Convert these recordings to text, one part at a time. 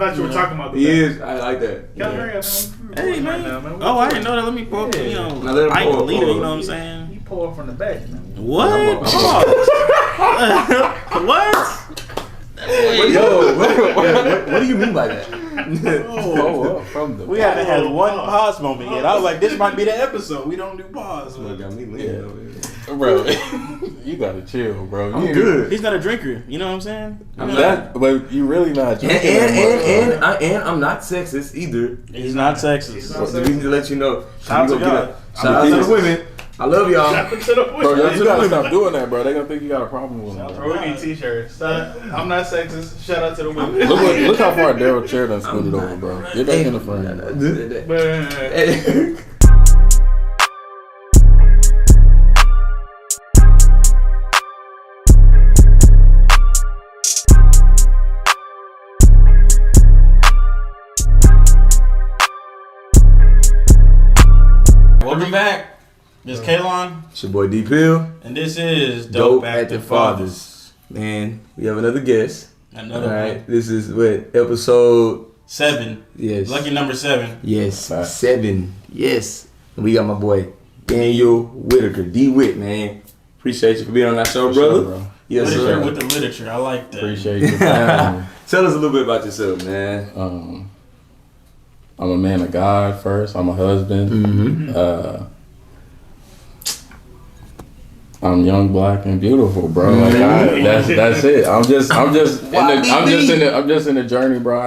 thought you were talking about the He is. I like that. Hey, man. Oh, I didn't know that. Let me pour. You know, I ain't a leader. You know what I'm saying? You pour from the back, man. What? What? Yo, what do you mean by that? From the We haven't had one pause moment yet. I was like, this might be the episode. We don't do pause. Got me leaning over here. Bro, you gotta chill, bro. I'm good. He's not a drinker. You know what I'm saying? But you really not drinking. And I'm not sexist either. He's not sexist. So we need to let you know. Shout out to God. Shout out to the women. I love y'all. Bro, you gotta stop doing that, bro. They gonna think you got a problem with them. Bro, we need t-shirts. I'm not sexist. Shout out to the women. Look how far Daryl Chair done scooted over, bro. Get back in the frame. Welcome back. This is Kalon. It's your boy D Pill. And this is Dope Active Fathers. Man, we have another guest. Another All right. one. This is what, episode 7. Yes. Lucky number 7. Yes. 7. Yes. And we got my boy Danielle Whitaker. D Whit, man. Appreciate you for being on that show, brother. Bro. Yes, Literature sir. with the literature. I like that. Appreciate you. Tell us a little bit about yourself, man. I'm a man of God first. I'm a husband. Mm-hmm. I'm young, black, and beautiful, bro. Like that's it. I'm just in the journey, bro.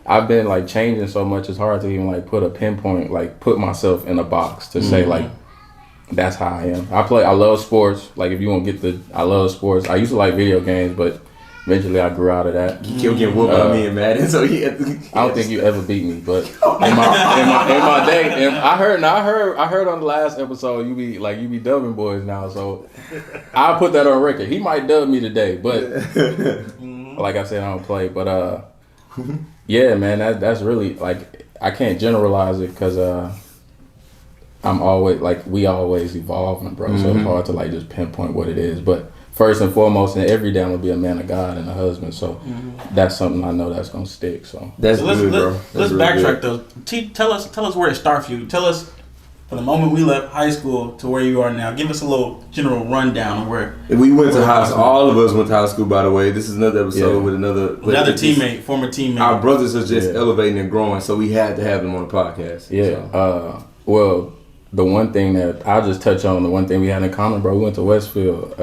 I've been like changing so much. It's hard to even like put a pinpoint, like put myself in a box to say like that's how I am. I love sports. Like if you want to get I love sports. I used to like video games, but eventually I grew out of that. He'll get whooped by me and Madden, so he had to, I don't think you ever beat me, but in my day, and I heard on the last episode you be dubbing boys now, so I'll put that on record. He might dub me today, but like I said, I don't play. But yeah, man, that's really like I can't generalize it because I'm always like we always evolving, bro. So it's hard to like just pinpoint what it is, but. First and foremost, and every day I'm gonna be a man of God and a husband. So that's something I know that's gonna stick. So that's good, bro. Let's backtrack though. Tell us where it started for you. Tell us from the moment we left high school to where you are now. Give us a little general rundown of where. We went to high school. All of us went to high school, by the way. This is another episode with another teammate, former teammate. Our brothers are just elevating and growing, so we had to have them on the podcast. Yeah. So. Well, the one thing that I'll just touch on, the one thing we had in common, bro. We went to Westfield.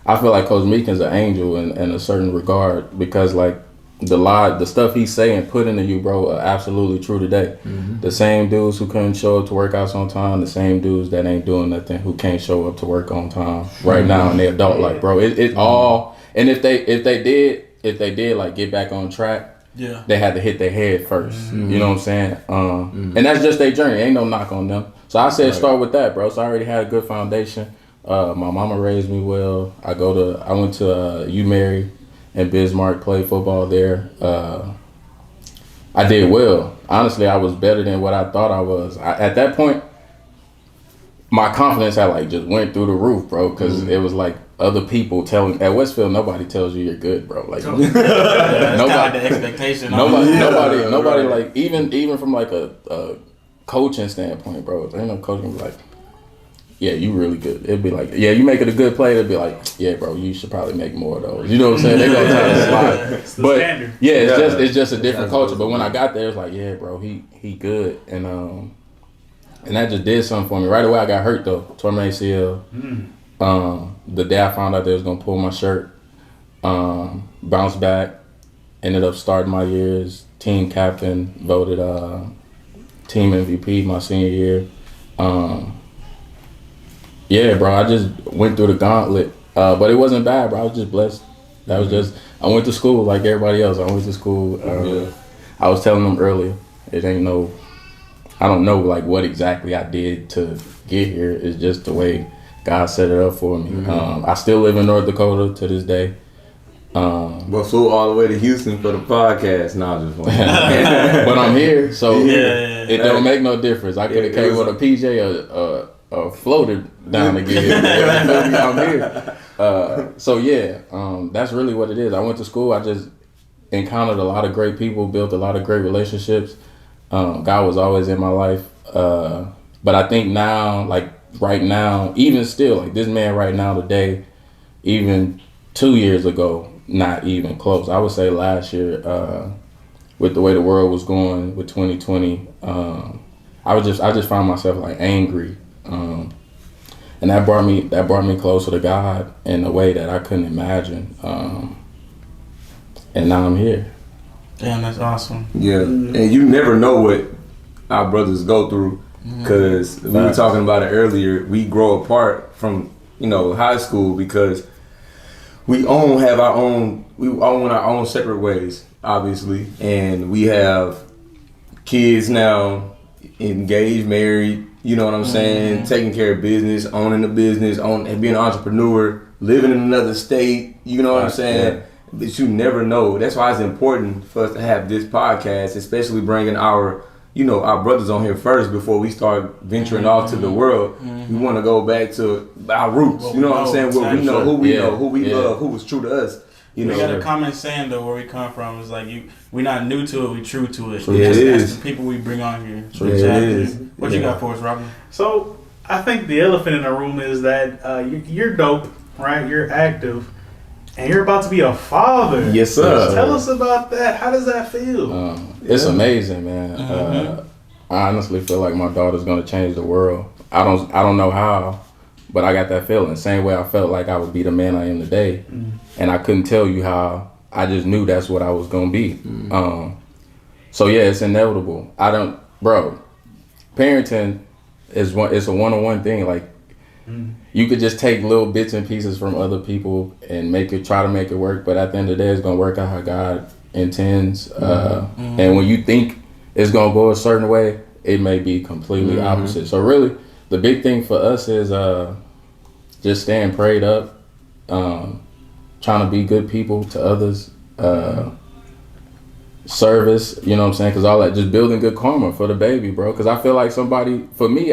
I feel like Coach Meekin's an angel in a certain regard because like the stuff he's saying put into you, bro, are absolutely true today. The same dudes who couldn't show up to workouts on time, the same dudes that ain't doing nothing who can't show up to work on time right now in their adult life, bro. It all, and if they did like get back on track, they had to hit their head first. You know what I'm saying? And that's just their journey. Ain't no knock on them. So I said start with that, bro. So I already had a good foundation. My mama raised me well. I went to UMary in Bismarck, played football there. I did well. Honestly, I was better than what I thought I was. At that point, my confidence had like just went through the roof, bro, because it was like other people telling at Westfield, nobody tells you you're good, bro. Like nobody the expectation. Nobody like even from like a coaching standpoint, bro. Ain't no coaching like. Yeah, you really good. It'd be like, yeah, you making a good play. It'd be like, yeah, bro, you should probably make more of those. You know what I'm saying? They gonna try to slide. But yeah, it's just a different culture. But when I got there, it's like, yeah, bro, he good, and that just did something for me. Right away, I got hurt though, tore my ACL. The day I found out they was gonna pull my shirt, bounced back, ended up starting my year as team captain, voted team MVP my senior year. Yeah, bro, I just went through the gauntlet, but it wasn't bad, bro. I was just blessed. That was just, I went to school like everybody else. I went to school. I was telling them earlier, I don't know like what exactly I did to get here. It's just the way God set it up for me. I still live in North Dakota to this day. But flew all the way to Houston for the podcast. Nah, just one. But I'm here, so it don't make no difference. I could have came with a PJ or floated down again. I'm here. So yeah, that's really what it is. I went to school. encountered a lot of great people, built a lot of great relationships. God was always in my life. But I think now, like right now, even still, like this man right now today, even 2 years ago, not even close. I would say last year, with the way the world was going with 2020, I just found myself like angry. And that brought me closer to God in a way that I couldn't imagine. And now I'm here. Damn, that's awesome. Yeah, and you never know what our brothers go through, because we were talking about it earlier. We grow apart from high school because we own our own separate ways, obviously, and we have kids now, engaged, married. You know what I'm saying? Taking care of business, owning a business, being an entrepreneur, living in another state. You know what I'm saying? Yeah. But you never know. That's why it's important for us to have this podcast, especially bringing our brothers on here first before we start venturing off to the world. We want to go back to our roots. You know what I'm saying? Where we know who we know, who we love, who was true to us. We got a common saying though, where we come from. It's like we're not new to it, we true to it. Yeah, that's the people we bring on here. True. Exactly. What you got for us, Robin? So I think the elephant in the room is that you're dope, right? You're active, and you're about to be a father. Yes, sir. Tell us about that. How does that feel? It's amazing, man. I honestly feel like my daughter's gonna change the world. I don't know how, but I got that feeling. Same way I felt like I would be the man I am today, and I couldn't tell you how. I just knew that's what I was gonna be. So yeah, it's inevitable. Parenting it's a one-on-one thing. Like you could just take little bits and pieces from other people and try to make it work, but at the end of the day, it's gonna work out how God intends. And when you think it's gonna go a certain way, it may be completely opposite. So really, the big thing for us is just staying prayed up, trying to be good people to others, service, you know what I'm saying? Because all that, just building good karma for the baby, bro. Because I feel like for me,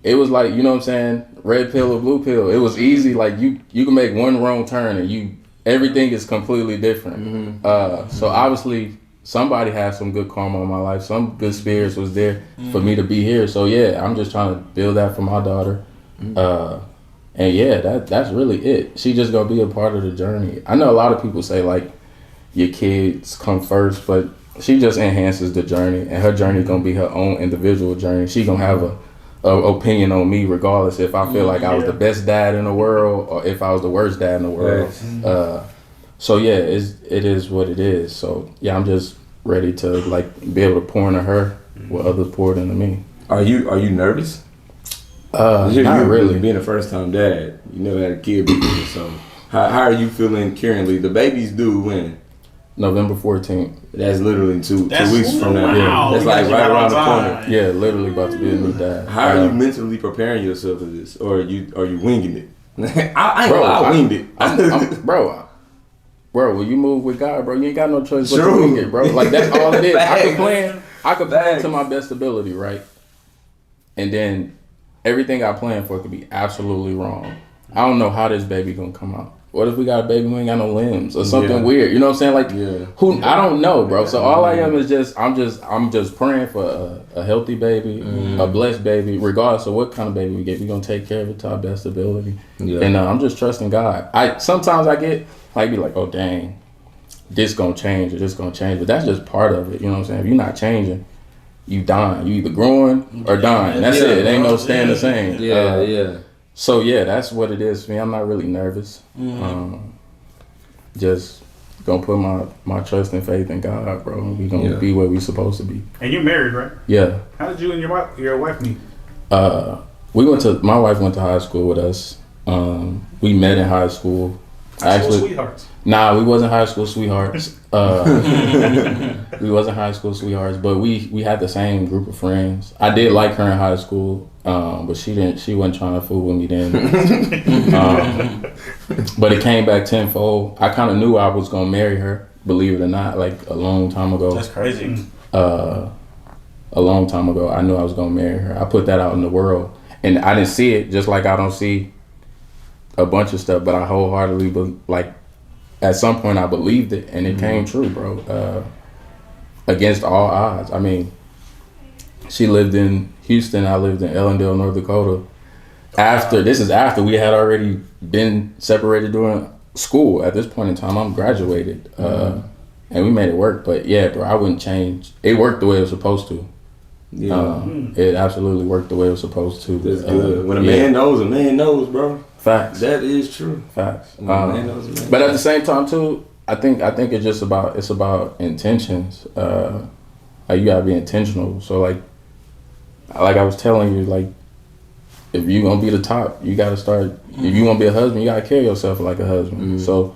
it was like, you know what I'm saying, red pill or blue pill. It was easy. Like you can make one wrong turn and everything is completely different. So obviously somebody had some good karma in my life. Some good spirits was there for me to be here. So yeah, I'm just trying to build that for my daughter. And yeah, that's really it. She just gonna be a part of the journey. I know a lot of people say like your kids come first, but she just enhances the journey, and her journey gonna be her own individual journey. She gonna have a opinion on me regardless if I feel like I was the best dad in the world or if I was the worst dad in the world. So yeah, it is what it is. So yeah, I'm just ready to like be able to pour into her what others poured into me. Are you nervous? Not really. Being a first time dad, you never had a kid before, so how are you feeling currently? The baby's due when? November 14th. That's literally two weeks from now. Wow. That's like right around the corner. Yeah, literally about to be a new dad. How are you mentally preparing yourself for this, or are you winging it? I winged it. Bro, when you move with God, bro, you ain't got no choice but to wing it, bro. Like that's all it is. I could plan to my best ability, right? And then everything I plan for could be absolutely wrong. I don't know how this baby gonna come out. What if we got a baby who ain't got no limbs or something weird? You know what I'm saying? Like, I don't know, bro. So all I am is I'm just praying for a healthy baby, a blessed baby, regardless of what kind of baby we get. We're gonna take care of it to our best ability. Yeah. And I'm just trusting God. Sometimes I get like be like, oh dang, this gonna change or this gonna change, but that's just part of it. You know what I'm saying? If you're not changing, you dying. You either growing or dying. That's it. It ain't no staying the same. Yeah. So yeah, that's what it is for me. I'm not really nervous. Just gonna put my trust and faith in God, bro. We gonna be where we supposed to be. And you married, right? Yeah. How did you and your wife meet? My wife went to high school with us. We met in high school. Sweethearts. Nah, we wasn't high school sweethearts. We wasn't high school sweethearts, but we had the same group of friends. I did like her in high school, but she wasn't trying to fool with me then. But it came back tenfold. I kind of knew I was gonna marry her, believe it or not, like a long time ago. That's crazy. A long time ago, I knew I was gonna marry her. I put that out in the world, and I didn't see it, just like I don't see a bunch of stuff, but I wholeheartedly at some point I believed it, and it came true, bro. Against all odds. I mean, she lived in Houston. I lived in Ellendale, North Dakota. This is after we had already been separated during school. At this point in time, I'm graduated, and we made it work. But yeah, bro, I wouldn't change. It worked the way it was supposed to. Yeah, it absolutely worked the way it was supposed to. That's good. When a man knows, bro. Facts. That is true. Facts. But at the same time too, I think it's about intentions. Like you gotta be intentional. So like I was telling you, like if you gonna be the top, you gotta start. If you wanna be a husband, you gotta carry yourself like a husband. So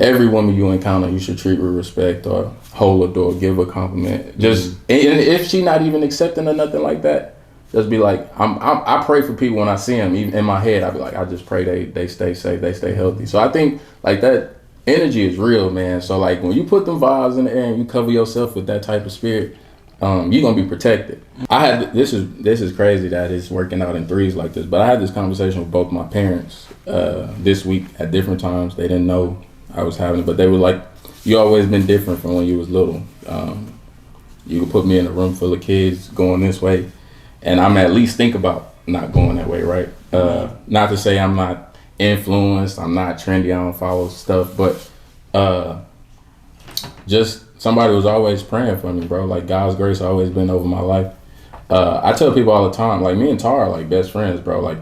every woman you encounter, you should treat with respect or hold a door, give a compliment. Just and if she not even accepting or nothing like that, just be like, I pray for people when I see them. Even in my head, I be like, I just pray they stay safe, they stay healthy. So I think like that energy is real, man. So like when you put them vibes in the air and you cover yourself with that type of spirit, you're gonna be protected. I had this is crazy that it's working out in threes like this, but I had this conversation with both my parents this week at different times. They didn't know I was having it, but they were like, you always been different from when you was little. You could put me in a room full of kids going this way, and I'm at least think about not going that way, right? Not to say I'm not influenced, I'm not trendy, I don't follow stuff, but just somebody was always praying for me, bro. Like God's grace always been over my life. I tell people all the time, like me and Tara are like best friends, bro. Like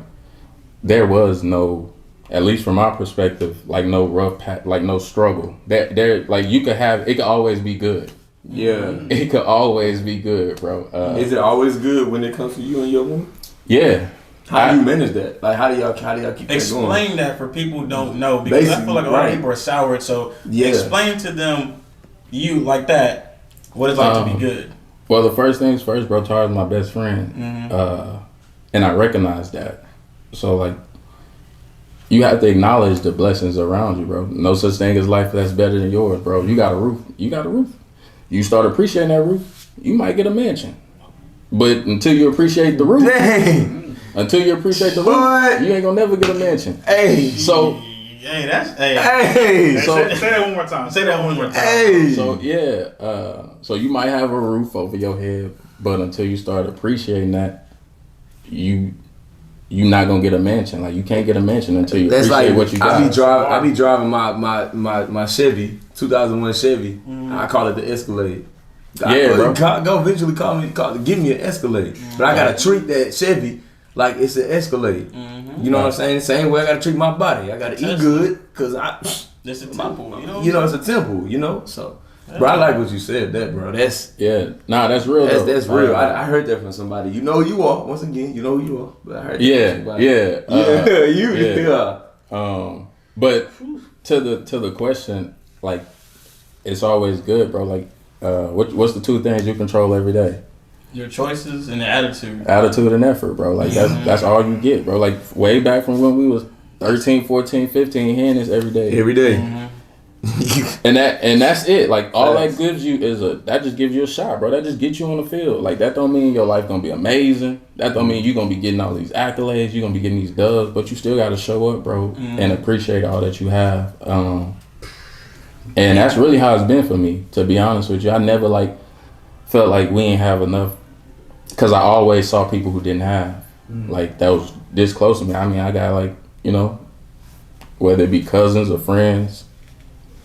there was no, at least from my perspective, like no rough patch, like no struggle. There, like you could have, it could always be good. Yeah, it could always be good, bro. Is it always good when it comes to you and your woman? Yeah. How do you manage that? Like, how do y'all keep that going? Explain that for people who don't know, because I feel like a lot of people are soured. So explain to them, you like that, what it's like to be good. Well, the first things first, bro. Tara's my best friend, and I recognize that. So like, you have to acknowledge the blessings around you, bro. No such thing as life that's better than yours, bro. You got a roof. You start appreciating that roof, you might get a mansion. But until you appreciate the roof, until you appreciate the roof, you ain't gonna never get a mansion. Hey, so hey, that's hey. Hey, so say that one more time. Say that one more time. Hey. So yeah, so you might have a roof over your head, but until you start appreciating that, you're not gonna get a mansion. Like you can't get a mansion until you appreciate what you got. I be driving my Chevy, 2001 Chevy. I call it the Escalade. Bro. Go eventually give me an Escalade. But I gotta treat that Chevy like it's an Escalade. You know what I'm saying? Same way I gotta treat my body. I gotta eat good, cause it's a temple. You know, it's a temple. You know, so. Bro, I like what you said, bro. That's real. That's real. I heard that from somebody. You know who you are. Once again, you know who you are. But I heard that from somebody. But to the question, like, it's always good, bro. Like, what's the two things you control every day? Your choices and the attitude. Attitude and effort, bro. Like that's all you get, bro. Like way back from when we was 13, 14, 15, hearing this every day. Every day. and that's it. Like all that gives you is that just gives you a shot, bro. That just gets you on the field. Like that don't mean your life gonna be amazing. That don't mean you gonna be getting all these accolades. You gonna be getting these dubs, but you still gotta show up, bro, and appreciate all that you have. And that's really how it's been for me, to be honest with you. I never like felt like we ain't have enough, because I always saw people who didn't have, like that was this close to me. I mean, I got like, you know, whether it be cousins or friends,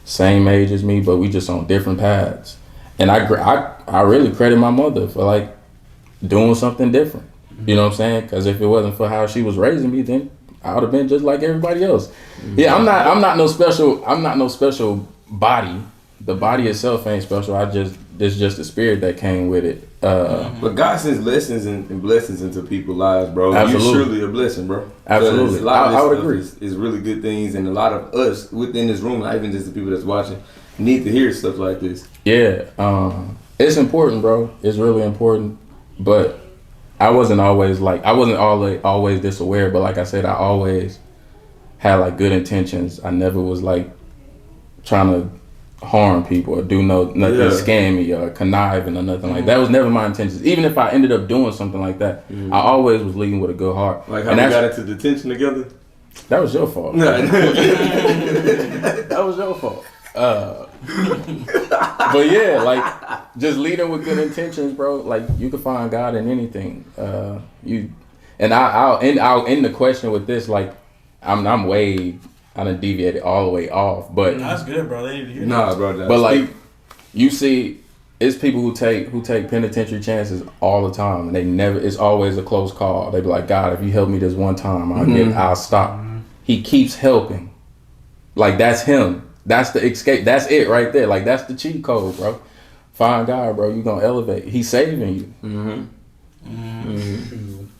same age as me, but we just on different paths. And I really credit my mother for like doing something different. You know what I'm saying? Because if it wasn't for how she was raising me, then I would have been just like everybody else. Yeah, I'm not no special body. The body itself ain't special. It's just the spirit that came with it. But God sends lessons and blessings into people's lives, bro. Absolutely. You're surely a blessing, bro. Absolutely. A lot of I would agree. Is really good things, and a lot of us within this room, not even just the people that's watching, need to hear stuff like this. Yeah, it's important, bro. It's really important. But I wasn't always always this aware. But like I said, I always had like good intentions. I never was like trying to harm people or do nothing scammy or conniving or nothing like that. That was never my intentions. Even if I ended up doing something like that, I always was leading with a good heart. Like how we got into detention together? That was your fault. No. That was your fault. But yeah, like just leading with good intentions, bro. Like you can find God in anything. I'll end the question with this. Like I done deviated all the way off, but That's good, bro. They need to hear Nah, that. bro. but like you see, it's people who take penitentiary chances all the time, and it's always a close call. They be like, God, if you help me this one time, I'll stop. He keeps helping. Like that's him. That's the escape. That's it right there. Like that's the cheat code, bro. Find God, bro. You gonna elevate. He's saving you.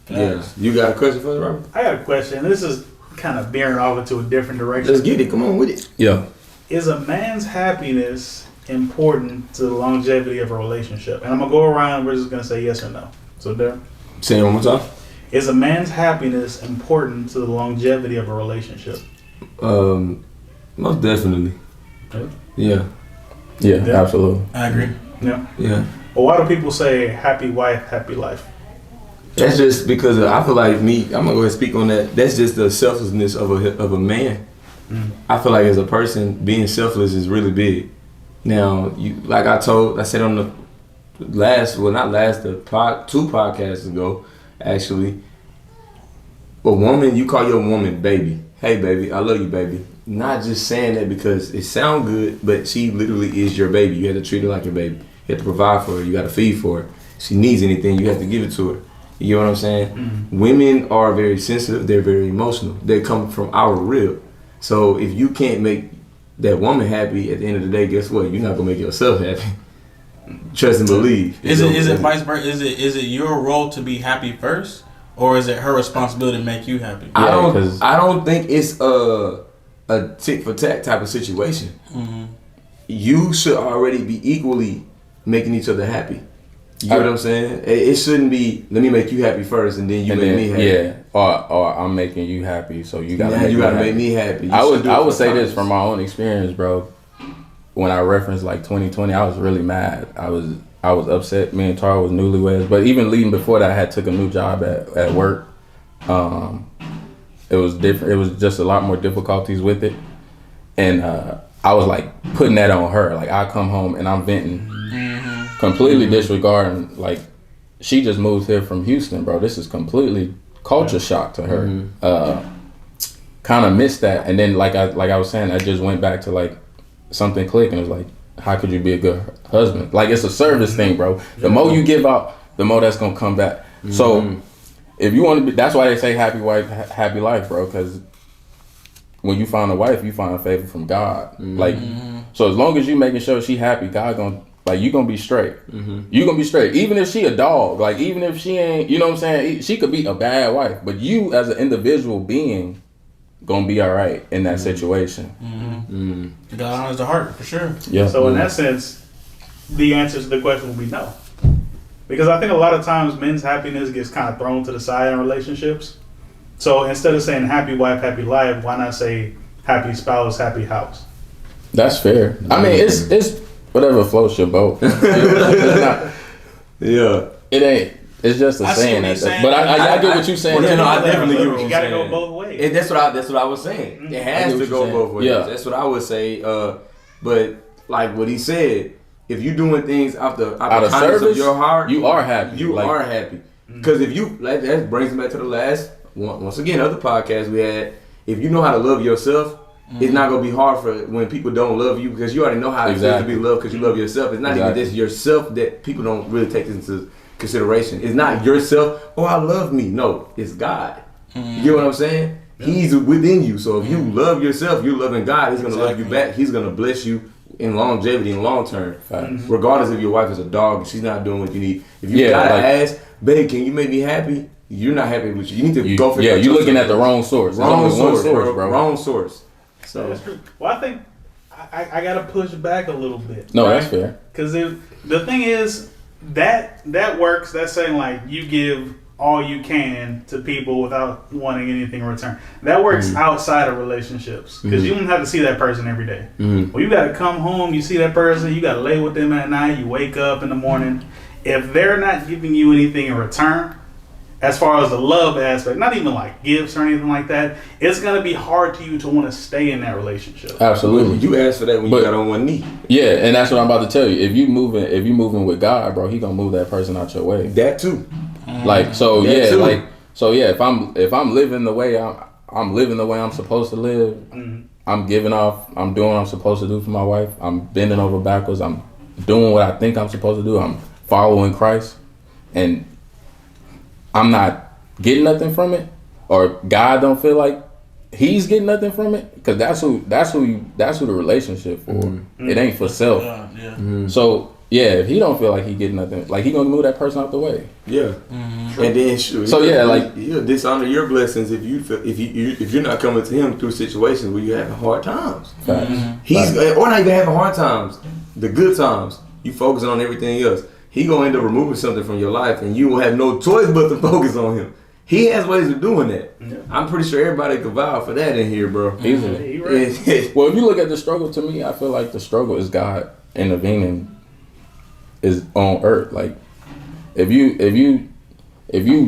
Yes. You got a question for us, Robert? I got a question. This is kind of veering off into a different direction. Let's get it. Come on with it. Yeah. Is a man's happiness important to the longevity of a relationship? And I'm gonna go around. We're just gonna say yes or no. So there. Say it one more time. Is a man's happiness important to the longevity of a relationship? Most definitely. Yeah. Yeah, absolutely. I agree. Yeah. Yeah. Well, why do people say happy wife, happy life? That's just because I feel like me. I'm gonna go ahead and speak on that. That's just the selflessness of a man. I feel like as a person, being selfless is really big. Now, I said on the two podcasts ago, actually, a woman, you call your woman baby. Hey, baby, I love you, baby. Not just saying that because it sounds good, but she literally is your baby. You have to treat her like your baby. You have to provide for her. You got to feed for her. If she needs anything, you have to give it to her. You know what I'm saying? Women are very sensitive. They're very emotional. They come from our rib. So if you can't make that woman happy at the end of the day, guess what? You're not gonna make yourself happy. Trust and believe. Is it vice versa? Is it your role to be happy first, or is it her responsibility to make you happy? I don't think it's a tick for tack type of situation. You should already be equally making each other happy. You know what I'm saying? It shouldn't be, let me make you happy first and then you make me happy. Yeah, or I'm making you happy, so you gotta make me happy. I would say this from my own experience, bro. When I referenced like 2020, I was really mad. I was upset. Me and Tara was newlyweds, but even leading before that, I had took a new job at work. It was different. It was just a lot more difficulties with it, and I was like putting that on her. Like I come home and I'm venting. Completely disregarding, like, she just moved here from Houston, bro. This is completely culture shock to her. Kind of missed that, and then like I was saying, I just went back to like something click, and it was like, how could you be a good husband? Like it's a service thing, bro. The more you give out, the more that's gonna come back. So if you want to be, that's why they say happy wife, happy life, bro. Because when you find a wife, you find a favor from God. Like, so as long as you making sure she happy, God gonna. Like, you gonna be straight. You gonna be straight. Even if she a dog, like, even if she ain't, you know what I'm saying? She could be a bad wife, but you as an individual being gonna be all right in that situation. God honors the heart, for sure. Yeah. So in that sense, the answer to the question will be no. Because I think a lot of times men's happiness gets kind of thrown to the side in relationships. So instead of saying happy wife, happy life, why not say happy spouse, happy house? That's fair. I mean, it's whatever floats your boat. It's not, it ain't. It's just a saying. But I get what you're saying. I definitely get what you're saying. You gotta go both ways. That's what I was saying. It has to go both ways. Yeah. That's what I would say. But like what he said, if you're doing things out the kindness service of your heart, you are happy. You are happy. Because if you, like, that brings me back to the last once again other podcast we had. If you know how to love yourself, it's not gonna be hard for when people don't love you, because you already know how it feels to be loved because you love yourself. It's not even just yourself that people don't really take into consideration. It's not yourself. Oh, I love me. No, it's God. You get what I'm saying? He's within you. So if you love yourself, you're loving God. He's gonna love you back. He's gonna bless you in longevity, in long term. Regardless if your wife is a dog and she's not doing what you need. If you gotta ask, babe, can you make me happy? You're not happy with you. You need to go for you're looking at the wrong source. Wrong source, bro. Wrong source. So that's true. Well, I think I gotta push back a little bit. No, that's fair. Because the thing is that works. That's saying like you give all you can to people without wanting anything in return. That works outside of relationships because you don't have to see that person every day. Well, you gotta come home. You see that person. You gotta lay with them at night. You wake up in the morning. If they're not giving you anything in return, as far as the love aspect, not even like gifts or anything like that, it's gonna be hard to you to want to stay in that relationship. Absolutely. You asked for that when you got on one knee. Yeah, and that's what I'm about to tell you. If you moving with God, bro, He gonna move that person out your way. That too. Like so, That yeah, too. like so, yeah. If I'm living the way I'm living the way I'm supposed to live, I'm doing what I'm supposed to do for my wife. I'm bending over backwards. I'm doing what I think I'm supposed to do. I'm following Christ, and I'm not getting nothing from it, or God don't feel like He's getting nothing from it, because that's who the relationship for. It ain't for self. So yeah, if He don't feel like He getting nothing, like He gonna move that person out the way. Yeah. And then So yeah, like He'll dishonor your blessings if you're not coming to Him through situations where you're having hard times. He's or not even having hard times, the good times. You focusing on everything else. He gonna end up removing something from your life, and you will have no choice but to focus on Him. He has ways of doing that. I'm pretty sure everybody could vouch for that in here, bro. easily. Right. Well, if you look at the struggle, to me, I feel like the struggle is God intervening is on earth. Like if you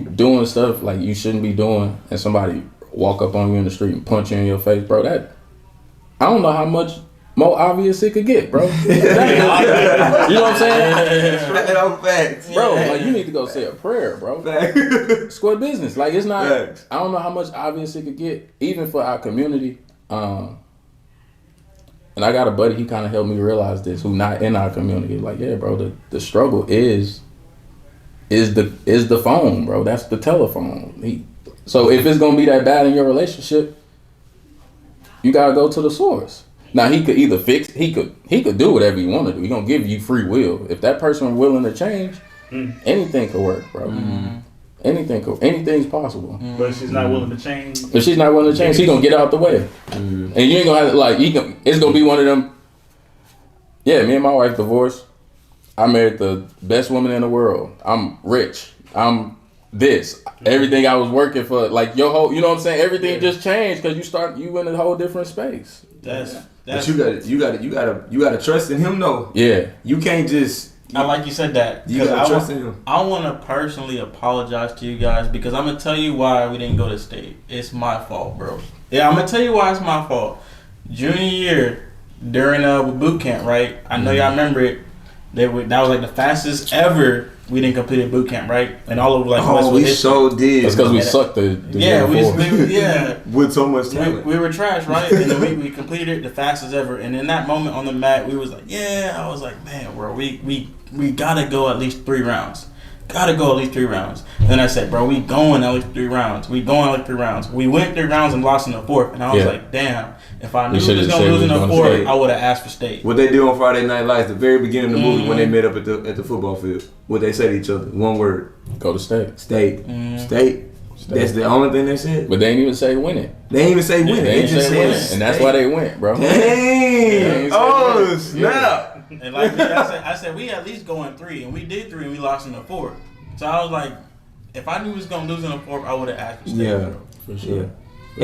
doing stuff like you shouldn't be doing, and somebody walk up on you in the street and punch you in your face, bro, that I don't know how much more obvious it could get, bro. You know what I'm saying? Facts. Bro, like you need to go say a prayer, bro. Square business. Like it's not Facts. I don't know how much obvious it could get, even for our community. And I got a buddy, he kind of helped me realize this, who not in our community. Like, yeah, bro, the struggle is the phone, bro. That's the telephone. So if it's gonna be that bad in your relationship, you gotta go to the source. Now he could either he could do whatever he want to do. He gonna give you free will. If that person willing to change, anything could work, bro. Anything's possible. But she's not willing to change. If she's not willing to change, he gonna get out the way. And you ain't gonna have to, like, it's gonna be one of them. Yeah, me and my wife divorced. I married the best woman in the world. I'm rich. I'm this. Everything I was working for, like your whole, you know what I'm saying? Everything just changed because you in a whole different space. But you gotta trust in Him, though. Yeah. You can't just. I like you said that. You gotta trust in Him. I want to personally apologize to you guys, because I'm gonna tell you why we didn't go to state. It's my fault, bro. Yeah, I'm gonna tell you why it's my fault. Junior year during boot camp, right? I know y'all remember it. That was like the fastest ever we didn't complete a boot camp, right? And all over like We so did. That's because we sucked the year before. With so much talent. We were trash, right? And then we completed it the fastest ever. And in that moment on the mat, we was like, I was like, man, bro, we gotta go at least 3 rounds. And then I said, bro, we going at least 3 rounds. We went 3 rounds and lost in the 4th. And I was like, damn, if I knew we was gonna lose in the 4th, I would have asked for state. What they do on Friday Night Lights, the very beginning of the movie, when they met up at the football field, what they say to each other, one word: go to state. State. That's the only thing they said. But they ain't even say win it. They ain't even say win it. They just said, and that's why they went, bro. Dang! Oh snap! And like I said, we at least go in 3, and we did 3, and we lost in the 4th. So I was like, if I knew we was gonna lose in the 4th, I would have asked for state. Yeah, bro. For sure. Yeah.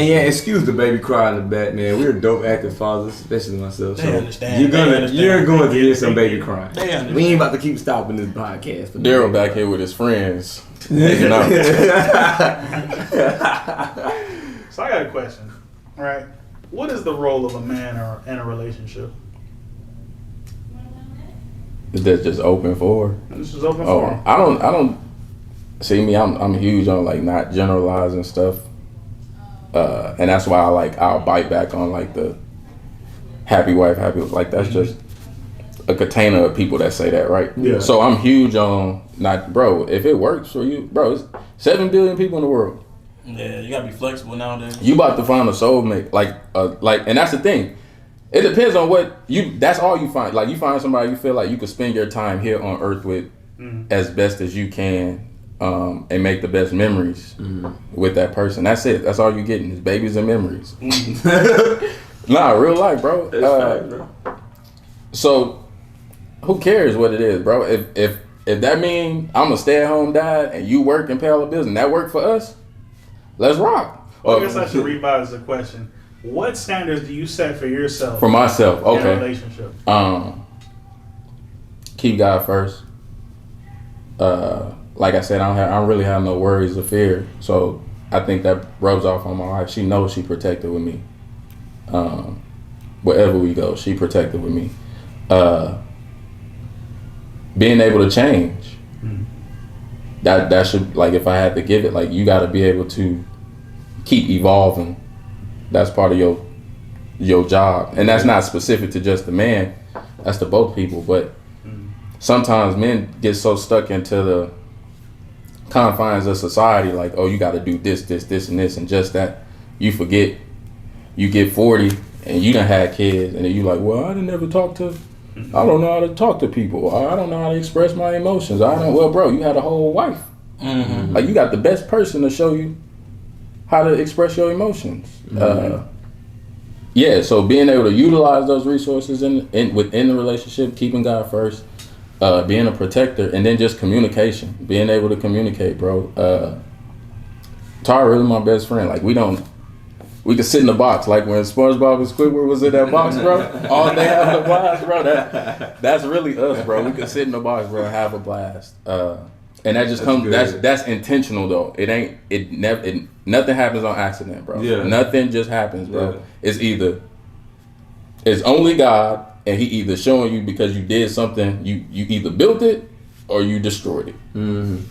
And excuse the baby cry in the back, man. We're dope active fathers, especially myself. They So understand. you're going to hear some They baby crying. They understand. We ain't about to keep stopping this podcast. Daryl back here with his friends. Hanging out. So I got a question, right? What is the role of a man in a relationship? Is that just open for? This is open for him. I don't see me. I'm huge on like not generalizing stuff, and that's why I'll bite back on like the happy wife, happy, like that's just a container of people that say that, right? Yeah. So I'm huge on not, bro. If it works for you, bro, it's 7 billion people in the world. Yeah, you gotta be flexible nowadays. You about to find a soulmate, and that's the thing. It depends on what you. That's all you find. Like you find somebody you feel like you could spend your time here on Earth with, as best as you can, and make the best memories with that person. That's it. That's all you're getting is babies and memories. Nah, real life, bro. Bro. So, who cares what it is, bro? If that mean I'm a stay-at-home dad and you work and pay all the bills and that work for us, let's rock. Well, I guess I should revise the question. What standards do you set for yourself? For myself, in okay. a relationship. Keep God first. like I said, I don't really have no worries or fear. So I think that rubs off on my wife. She knows she protected with me. Wherever we go, she protected with me. Being able to change. That should, like, if I had to give it, like, you got to be able to keep evolving. That's part of your job, and that's not specific to just the man. That's to both people. But sometimes men get so stuck into the confines of society, like, oh, you got to do this, and this, and just that. You forget. You get 40 and you done had kids, and then you like, well, I didn't ever talk to. I don't know how to talk to people. I don't know how to express my emotions. Well, bro, you had a whole wife. Like, you got the best person to show you how to express your emotions. Yeah, so being able to utilize those resources within the relationship, keeping God first, being a protector, and then just communication. Being able to communicate, bro. Tara really my best friend. Like, we could sit in the box, like when SpongeBob and Squidward was in that box, bro. All day having a blast, bro. That's really us, bro. We could sit in the box, bro, have a blast. And that just comes. That's intentional though. Nothing happens on accident, bro. Yeah. Nothing just happens, bro. Yeah. It's only God, and He either showing you because you did something. You either built it or you destroyed it, and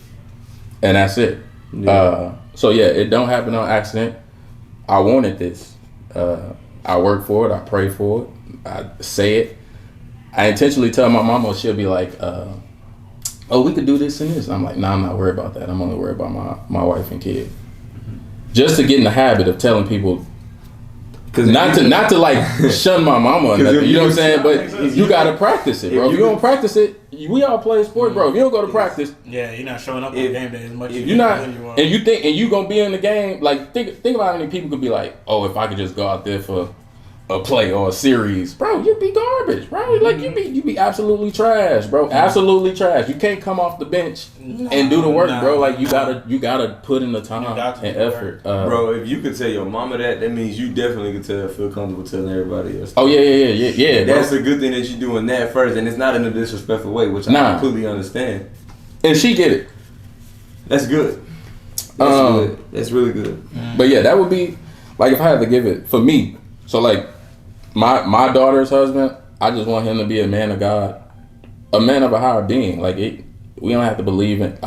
that's it. Yeah. So yeah, it don't happen on accident. I wanted this. I work for it. I pray for it. I say it. I intentionally tell my mama, she'll be like, oh, we could do this and this. I'm like, nah, I'm not worried about that. I'm only worried about my wife and kid. Just to get in the habit of telling people, not to like shun my mama or nothing, you know what I'm saying? But you gotta practice it, bro. If you don't practice it, we all play sport, bro. If you don't go to practice, yeah, you're not showing up on game day as much as you're not, and you gonna be in the game. Like, think about how many people could be like, oh, if I could just go out there for a play or a series, bro, you'd be garbage, bro. Like, you be absolutely trash, bro. Absolutely trash. You can't come off the bench and do the work, bro. Like, you gotta put in the time and effort, bro. If you could tell your mama that means you definitely could feel comfortable telling everybody else. Oh yeah. That's a good thing that you're doing that first, and it's not in a disrespectful way, which I completely understand. And she get it. That's good. That's good. That's really good. But yeah, that would be like if I had to give it for me. So like. My daughter's husband, I just want him to be a man of God, a man of a higher being. Like, we don't have to believe in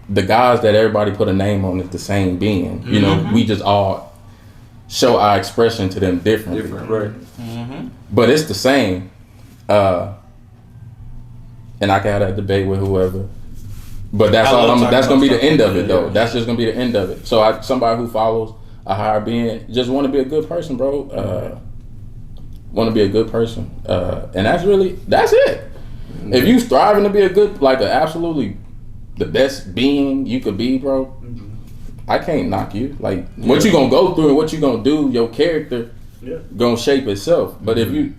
the guys that everybody put a name on is the same being. You know, we just all show our expression to them differently. Different, right? But it's the same. And I can have that debate with whoever. But that's gonna be the end of it, though. That's just gonna be the end of it. So somebody who follows a higher being just want to be a good person, bro. Want to be a good person, and that's it. If you striving to be a good, like absolutely the best being you could be, bro, I can't knock you. Like, what you gonna go through and what you gonna do, your character gonna shape itself. But if you,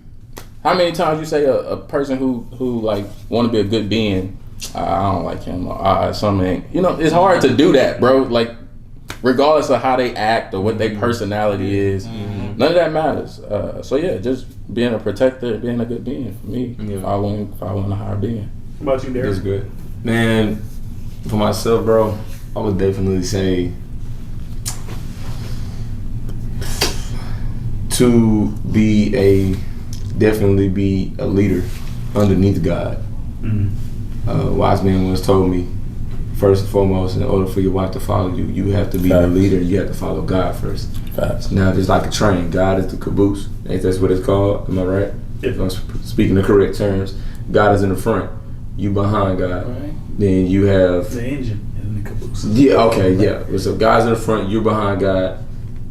how many times you say a person who like want to be a good being, I don't like him, something ain't, you know, it's hard to do that, bro. Like, regardless of how they act or what their personality is, none of that matters. So yeah, just being a protector, being a good being for me, following a higher being. What about you, Derek? That's good, man. For myself, bro, I would definitely say to definitely be a leader underneath God. Wise man once told me, first and foremost, in order for your wife to follow you, you have to be the leader. You have to follow God first. Facts. Now, just like a train, God is the caboose. Ain't that's what it's called? Am I right? If I'm speaking the correct terms, God is in the front. You behind God. Right. Then you have the engine in the caboose. Yeah. Okay. Yeah. So God's in the front. You're behind God.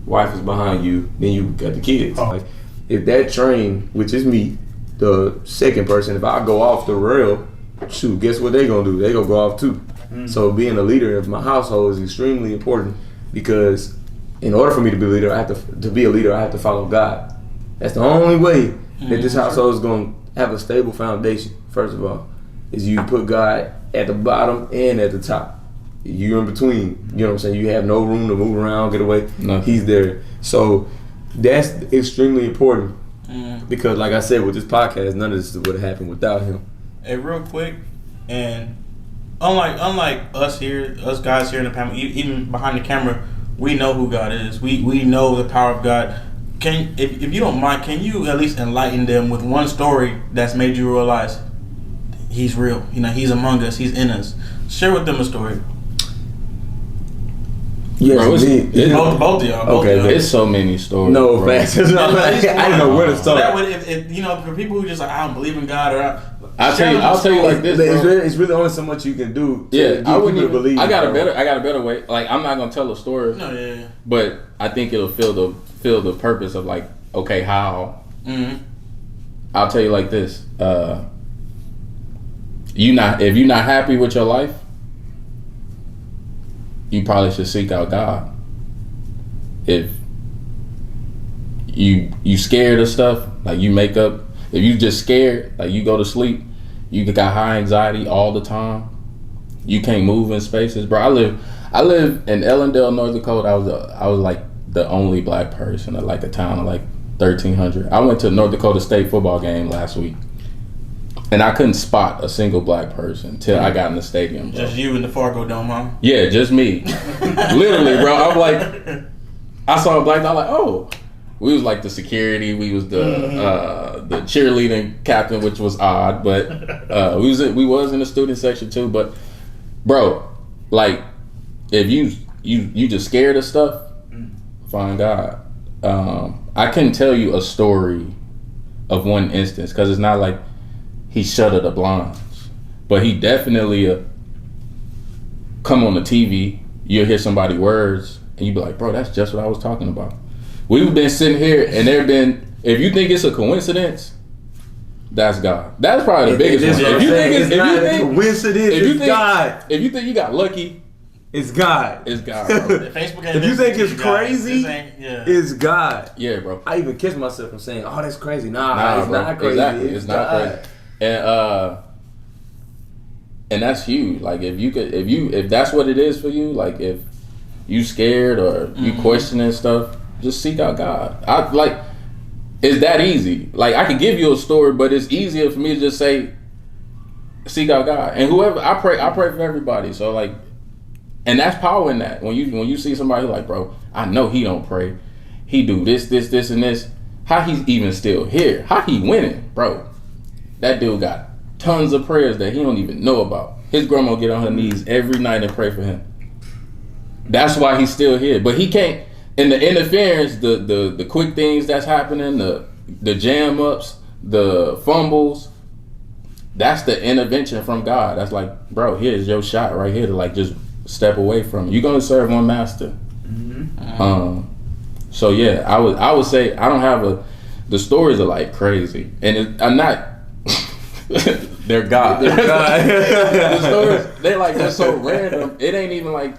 Wife is behind you. Then you got the kids. Oh. Like, if that train, which is me, the second person, if I go off the rail, shoot, guess what they gonna do? They gonna go off too. So being a leader of my household is extremely important, because in order for me to be a leader, I have to follow God. That's the only way that this household is going to have a stable foundation. First of all, is you put God at the bottom and at the top. You're in between. You know what I'm saying? You have no room to move around, get away. No. He's there. So that's extremely important, because like I said, with this podcast, none of this would have happened without him. Hey, real quick, and unlike us here, us guys here in the panel, even behind the camera, we know who God is. We know the power of God. If you don't mind, can you at least enlighten them with one story that's made you realize He's real? You know, He's among us. He's in us. Share with them a story. Yes, Bro, both of y'all. It's so many stories. No, facts. I didn't know where to start. That way, if you know, for people who just like, I don't believe in God, or I'll tell you like this, bro. It's really only so much you can do. I wouldn't even believe. I got a better way. Like, I'm not gonna tell a story. No, yeah. But I think it'll fill the purpose of like, okay, how? Mm-hmm. I'll tell you like this. If you're not happy with your life, you probably should seek out God. If you scared of stuff, like you make up, if you just scared, like you go to sleep, you got high anxiety all the time, you can't move in spaces, bro. I live in Ellendale, North Dakota. I was like the only black person at like a town of like 1,300. I went to a North Dakota State football game last week, and I couldn't spot a single black person till I got in the stadium, bro. Just you in the Fargo Dome, huh? Yeah, just me. Literally, bro. I'm like, I saw a black guy, I'm like, oh. We was like the security. We was the cheerleading captain, which was odd, but we was in the student section too. But bro, like, if you just scared of stuff, find God. I couldn't tell you a story of one instance because it's not like he shuttered the blinds, but he definitely come on the TV. You'll hear somebody words, and you be like, bro, that's just what I was talking about. We've been sitting here, and if you think it's a coincidence, that's God. That's probably the biggest one. If you think it's not a coincidence, it's God. If you think you got lucky, it's God. It's God, bro. If you think it's crazy, it's God. Yeah, bro. I even kiss myself from saying, "Oh, that's crazy." Nah, it's bro. not crazy. Exactly. It's not crazy. And that's huge. Like if that's what it is for you, like if you scared or you questioning stuff, just seek out God. It's that easy. Like, I can give you a story, but it's easier for me to just say, seek out God. And whoever I pray for everybody. So like, and that's power in that. When you see somebody like, bro, I know he don't pray. He do this, and this. How he's even still here? How he winning, bro? That dude got tons of prayers that he don't even know about. His grandma get on her knees every night and pray for him. That's why he's still here. But he can't. And the interference, the quick things that's happening, the jam ups, the fumbles, that's the intervention from God. That's like, bro, here's your shot right here to like just step away from it. You're gonna serve one master. Mm-hmm. So yeah, I would say I don't have the stories are like crazy, and I'm not. They're God. The stories they're so random. It ain't even like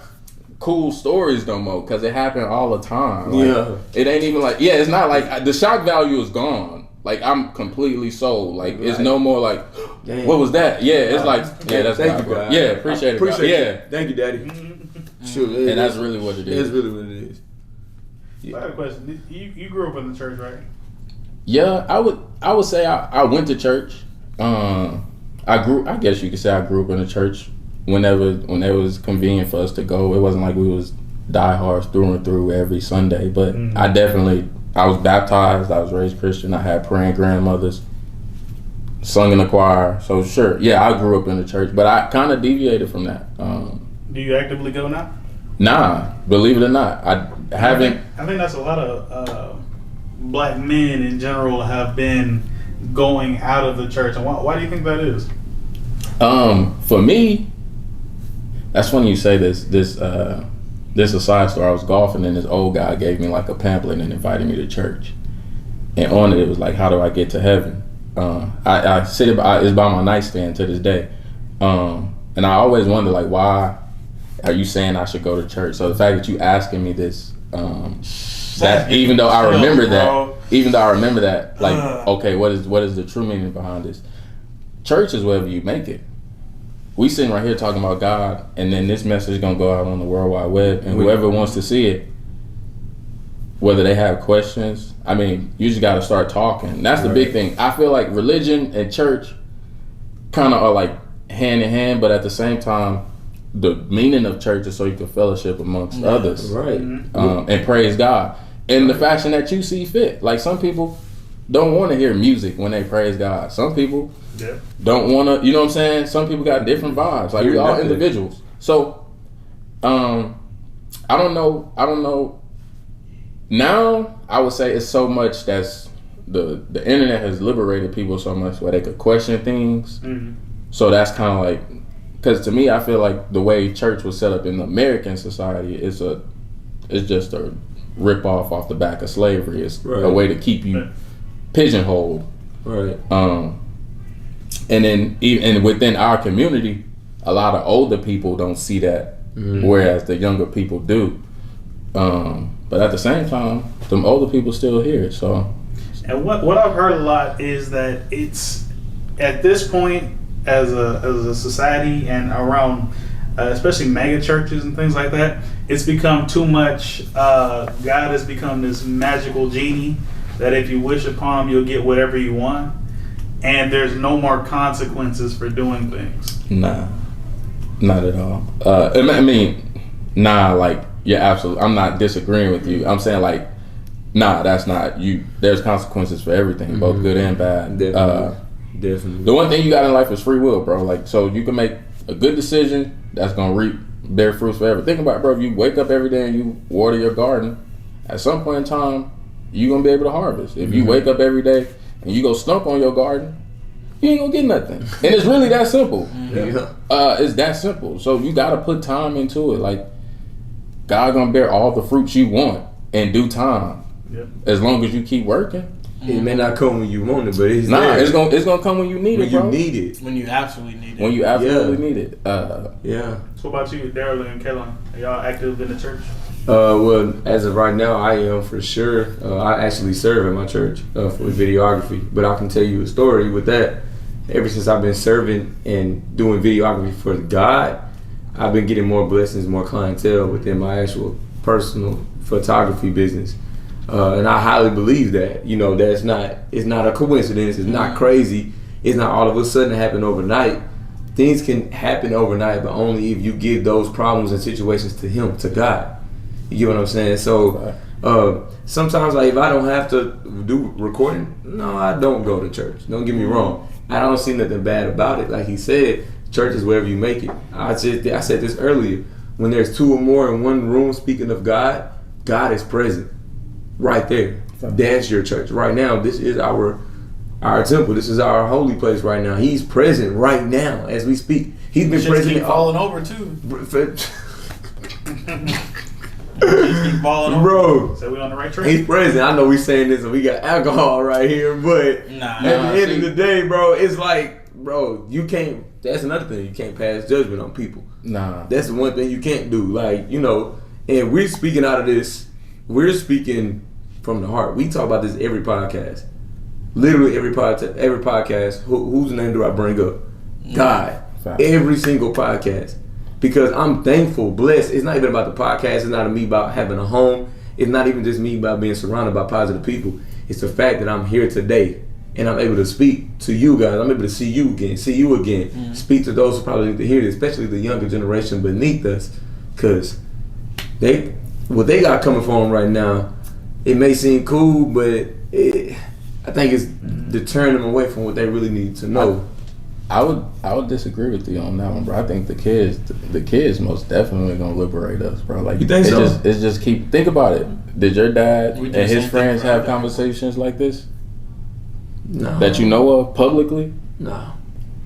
cool stories no more because it happened all the time. Like, it ain't even like it's not like the shock value is gone. Like I'm completely sold. Like it's no more like what was that? Yeah, it's like that's thank God, you, God. Yeah, appreciate it. Yeah, thank you, Daddy. Sure, and that's really what it is. It's really what it is. I have a question. You grew up in the church, right? Yeah, I would say I went to church. I guess you could say I grew up in the church. Whenever it was convenient for us to go, it wasn't like we was diehards through and through every Sunday. But I was baptized. I was raised Christian. I had praying grandmothers. Sung in the choir. So sure, yeah, I grew up in the church, but I kind of deviated from that. Do you actively go now? Nah, believe it or not, I haven't. I think that's a lot of black men in general have been going out of the church. And why do you think that is? For me, that's when you say this is a side story. I was golfing and this old guy gave me like a pamphlet and invited me to church. And on it was like, how do I get to heaven? I sit it's by my nightstand to this day. And I always wonder like, why are you saying I should go to church? So the fact that you asking me this, that even though I remember that, like, okay, what is the true meaning behind this? Church is wherever you make it. We sitting right here talking about God, and then this message is gonna go out on the World Wide Web, and whoever wants to see it, whether they have questions, I mean, you just gotta start talking. That's the big thing. I feel like religion and church kind of are like hand in hand, but at the same time, the meaning of church is so you can fellowship amongst others, Right. And praise God in the fashion that you see fit. Like some people don't want to hear music when they praise God. Some people don't want to. You know what I'm saying? Some people got different vibes. Like we all individuals. So, I don't know. Now I would say it's so much that's the internet has liberated people so much where they could question things. So that's kind of like, because to me I feel like the way church was set up in American society is just a rip off the back of slavery. It's a way to keep you pigeonholed. Right. And then even within our community, a lot of older people don't see that, whereas the younger people do. But at the same time, them older people still here. So, and what I've heard a lot is that it's at this point as a society and around, especially mega churches and things like that, it's become too much. God has become this magical genie that if you wish upon him, you'll get whatever you want, and there's no more consequences for doing things. Nah, not at all. I mean, nah, like. Yeah, absolutely. I'm not disagreeing with you. I'm saying like, nah, that's not you. There's consequences for everything, both good and bad. Definitely. The one thing you got in life is free will, bro. Like, so you can make a good decision that's gonna bear fruits forever. Think about it, bro. If you wake up every day and you water your garden, at some point in time, you're gonna be able to harvest. If you wake up every day and you go stump on your garden, you ain't gonna get nothing. And it's really that simple. It's that simple. So you gotta put time into it. Like, God gonna bear all the fruits you want in due time. As long as you keep working. It may not come when you want it, but it's gonna come when you need it, bro. When you need it. When you absolutely need it. When you absolutely need it. So what about you, Daryl and Kellon? Are y'all active in the church? Well, as of right now, I am for sure. I actually serve at my church for videography, but I can tell you a story with that. Ever since I've been serving and doing videography for God, I've been getting more blessings, more clientele within my actual personal photography business. And I highly believe that, it's not a coincidence. It's not crazy. It's not all of a sudden happen overnight. Things can happen overnight, but only if you give those problems and situations to Him, to God. You get what I'm saying? So sometimes, like, if I don't have to do recording, no, I don't go to church. Don't get me wrong. I don't see nothing bad about it. Like he said, church is wherever you make it. I said this earlier. When there's two or more in one room speaking of God, God is present right there. That's your church. Right now, this is our temple. This is our holy place right now. He's present right now as we speak. He's been present. Keep falling over too. Keep falling over. Bro. So we on the right track? He's present. I know we saying this and we got alcohol right here, but at the end of the day, bro, it's like, bro, you can't. That's another thing. You can't pass judgment on people. Nah. That's the one thing you can't do. Like, and we're speaking out of this. We're speaking from the heart. We talk about this every podcast. Literally every podcast. Whose name do I bring up? God. Fact. Every single podcast. Because I'm thankful, blessed. It's not even about the podcast. It's not me about having a home. It's not even just me about being surrounded by positive people. It's the fact that I'm here today. And I'm able to speak to you guys. I'm able to see you again. Speak to those who probably need to hear this, especially the younger generation beneath us. Because what they got coming for them right now, it may seem cool, but I think it's deterring them away from what they really need to know. I would disagree with you on that one, bro. I think the kids most definitely gonna liberate us, bro. Like, you think so? It's just think about it. Did your dad and his friends have conversations like this? No. That you know of publicly? No.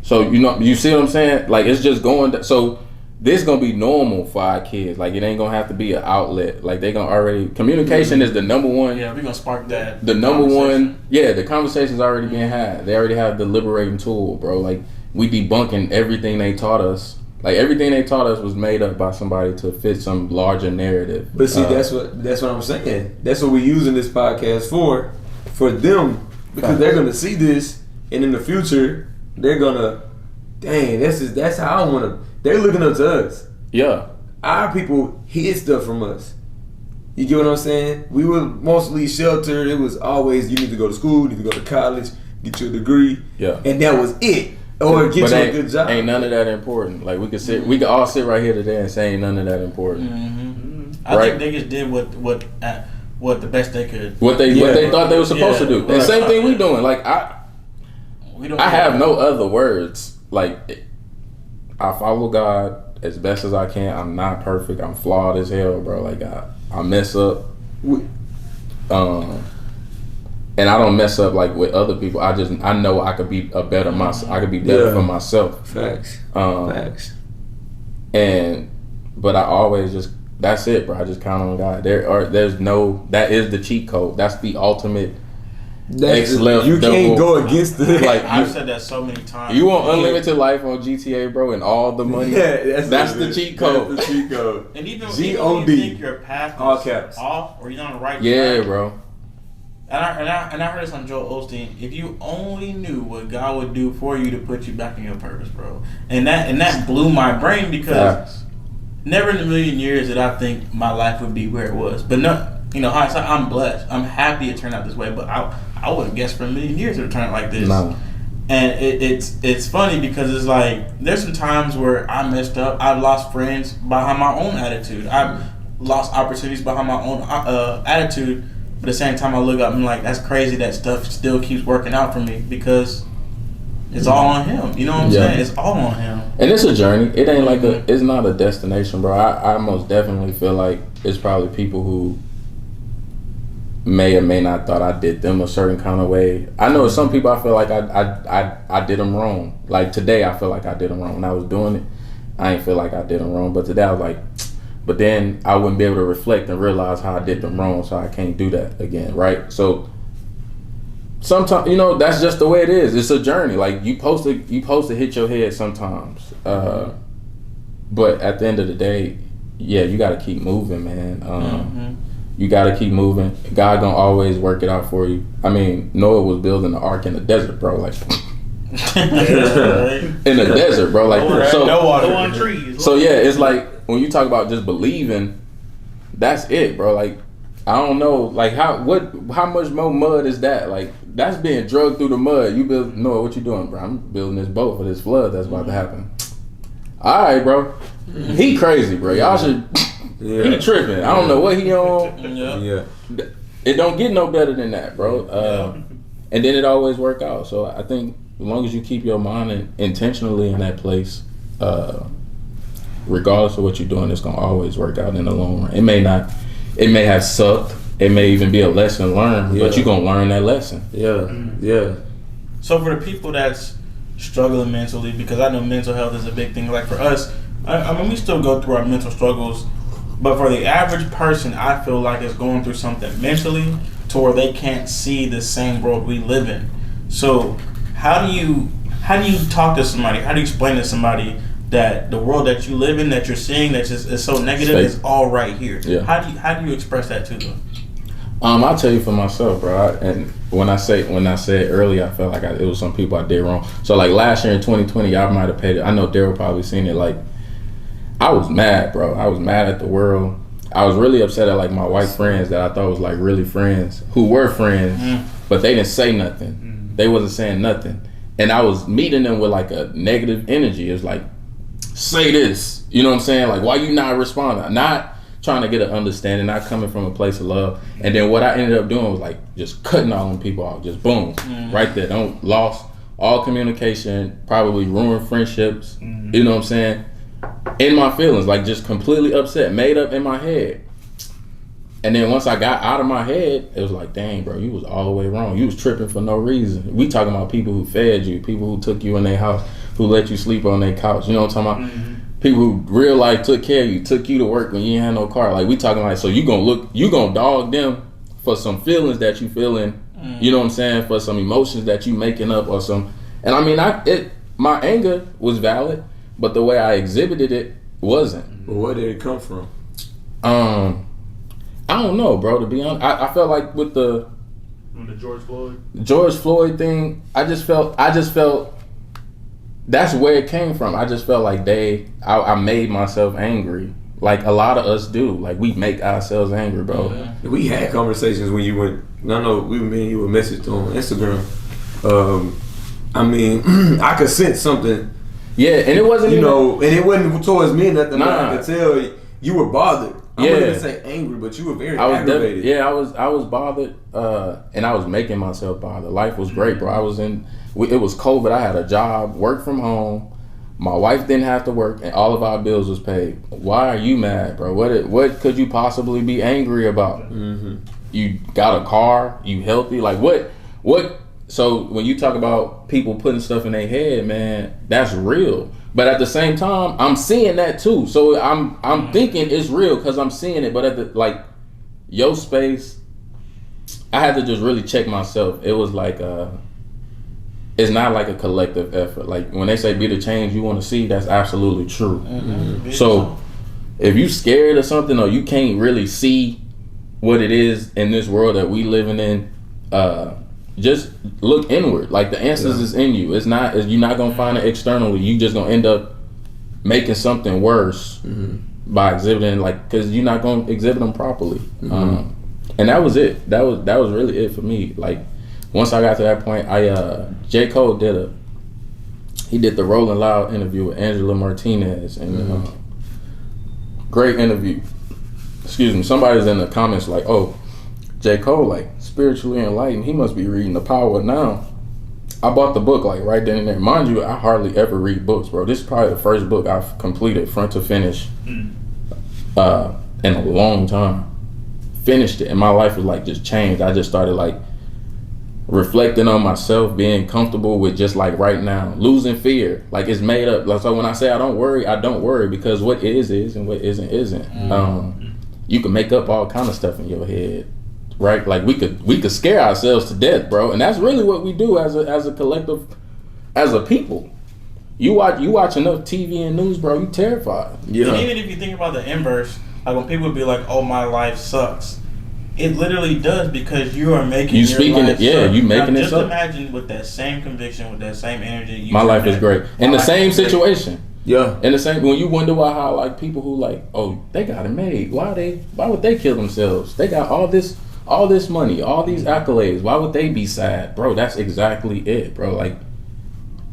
So you see what I'm saying? Like, it's just going. So this gonna be normal for our kids. Like, it ain't gonna have to be an outlet. Like, they gonna already communication is the number one. Yeah, we gonna spark that. The number one. Yeah, the conversation's already being had. They already have the liberating tool, bro. Like, we debunking everything they taught us. Like, everything they taught us was made up by somebody to fit some larger narrative. But see, that's what I'm saying. That's what we're using this podcast for them, because they're gonna see this, and in the future they're gonna, dang, that's how I wanna. They're looking up to us. Yeah. Our people hid stuff from us. You get what I'm saying? We were mostly sheltered. It was always, you need to go to school, you need to go to college, get your degree. Yeah. And that was it. Or get but you a good job. Ain't none of that important. Like we could all sit right here today and say ain't none of that important. I think they just did what the best they could. What they thought they were supposed to do. And same thing we doing. Like I have no other words. Like I follow God as best as I can. I'm not perfect. I'm flawed as hell, bro. Like I mess up. And I don't mess up like with other people. I know I could be a better myself. I could be better for myself. Facts. But I always just, that's it, bro. I just count on God. That is the cheat code. That's the ultimate X left. You double. Can't go against the. Like I've said that so many times. You want unlimited life on GTA, bro, and all the money. Yeah, that's the cheat code. That's the cheat code. And even G-O-D. when you think your path is All caps. off or you're on the right track. Yeah, bro. And I heard this on Joel Osteen. If you only knew what God would do for you to put you back in your purpose, bro. And that blew my brain because never in a million years did I think my life would be where it was. But no, hindsight, I'm blessed. I'm happy it turned out this way. But I wouldn't guess for a million years it would turn out like this. No. And it's funny because it's like there's some times where I messed up. I've lost friends behind my own attitude. I've lost opportunities behind my own attitude. But at the same time, I look up and I'm like, that's crazy that stuff still keeps working out for me because it's all on him. You know what I'm saying? It's all on him. And it's a journey. It ain't like it's not a destination, bro. I most definitely feel like it's probably people who may or may not thought I did them a certain kind of way. I know some people I feel like I did them wrong. Like today, I feel like I did them wrong. When I was doing it, I ain't feel like I did them wrong. But today, I was like... But then I wouldn't be able to reflect and realize how I did them wrong, so I can't do that again, right? So sometimes, that's just the way it is. It's a journey. Like you supposed to hit your head sometimes, but at the end of the day, you got to keep moving, man. You got to keep moving. God gonna always work it out for you. I mean, Noah was building the ark in the desert, bro. Like. In the desert, bro. Like no water, no on trees. So it's like when you talk about just believing, that's it, bro. Like I don't know, like how much more mud is that? Like that's being drugged through the mud. You build Noah, what you doing, bro? I'm building this boat for this flood that's about to happen. All right, bro. He crazy, bro. Y'all should. He tripping. I don't know what he on. Yeah. It don't get no better than that, bro. And then it always work out. So I think. As long as you keep your mind intentionally in that place, regardless of what you're doing, it's gonna always work out in the long run. It may have sucked. It may even be a lesson learned, but you're gonna learn that lesson. Yeah. So for the people that's struggling mentally, because I know mental health is a big thing. Like for us, I mean, we still go through our mental struggles, but for the average person, I feel like is going through something mentally to where they can't see the same world we live in. So. How do you talk to somebody? How do you explain to somebody that the world that you live in, that you're seeing, that is so negative, is all right here? Yeah. How do you express that to them? I'll tell you for myself, bro. And when I said earlier, I felt like it was some people I did wrong. So like last year in 2020, y'all might have paid it. I know Daryl probably seen it. Like I was mad, bro. I was mad at the world. I was really upset at like my white friends that I thought was like really friends, who were friends, but they didn't say nothing. They wasn't saying nothing. And I was meeting them with like a negative energy. It was like, say this. You know what I'm saying? Like, why you not responding? Not trying to get an understanding, not coming from a place of love. And then what I ended up doing was like just cutting all them people off. Just boom. Right there. Lost all communication, probably ruined friendships. You know what I'm saying? In my feelings, like just completely upset, made up in my head. And then once I got out of my head, it was like, dang, bro, you was all the way wrong. You was tripping for no reason. We talking about people who fed you, people who took you in their house, who let you sleep on their couch. You know what I'm talking about? People who real life took care of you, took you to work when you ain't had no car. Like we talking like, so you gonna dog them for some feelings that you feeling, you know what I'm saying, for some emotions that you making up or some. And I mean, my anger was valid, but the way I exhibited it wasn't. But where did it come from? I don't know, bro, to be honest. I felt like with the George Floyd thing, I just felt that's where it came from. I just felt like I made myself angry. Like a lot of us do. Like we make ourselves angry, bro. Yeah. We had conversations when you went, me and you were messaged on Instagram. I mean, I could sense something. Yeah, and it wasn't and it wasn't towards me nothing. Nah. I could tell you were bothered. I Yeah. wouldn't even say angry, but you were very aggravated. I was bothered, and I was making myself bothered. Life was great, bro. It was COVID. I had a job, work from home. My wife didn't have to work, and all of our bills was paid. Why are you mad, bro? What could you possibly be angry about? Mm-hmm. You got a car, you healthy, like what? So when you talk about people putting stuff in their head, man, that's real. But at the same time, I'm seeing that too. So I'm thinking it's real because I'm seeing it. But at the your space, I had to just really check myself. It was like it's not like a collective effort. Like when they say be the change you want to see, that's absolutely true. Mm-hmm. So if you scared of something or you can't really see what it is in this world that we living in, just look inward. Like the answers is in you. You're not gonna find it externally. You just gonna end up making something worse by exhibiting, because you're not gonna exhibit them properly. Mm-hmm. And that was it. That was really it for me. Like once I got to that point, J. Cole did the Rolling Loud interview with Angela Martinez, and great interview. Excuse me. Somebody's in the comments like, "Oh, J. Cole spiritually enlightened. He must be reading The Power Now." I bought the book right then and there. Mind you, I hardly ever read books, bro. This is probably the first book I've completed front to finish in a long time. Finished it, and my life was just changed. I just started reflecting on myself, being comfortable with just right now, losing fear. It's made up. So when I say I don't worry because what is and what isn't. You can make up all kind of stuff in your head, right? We could scare ourselves to death, bro, and that's really what we do as a collective, as a people. You watch enough TV and news, bro, you terrified. Yeah. And even if you think about the inverse, when people be like, "Oh, my life sucks," it literally does because you are making you speaking it. Yeah, you making it. Just imagine with that same conviction, with that same energy. My life is great in the same situation. Yeah. In the same, when you wonder how people who oh, they got it made. Why would they kill themselves? They got all this money, all these accolades. Why would they be sad, bro? That's exactly it, bro.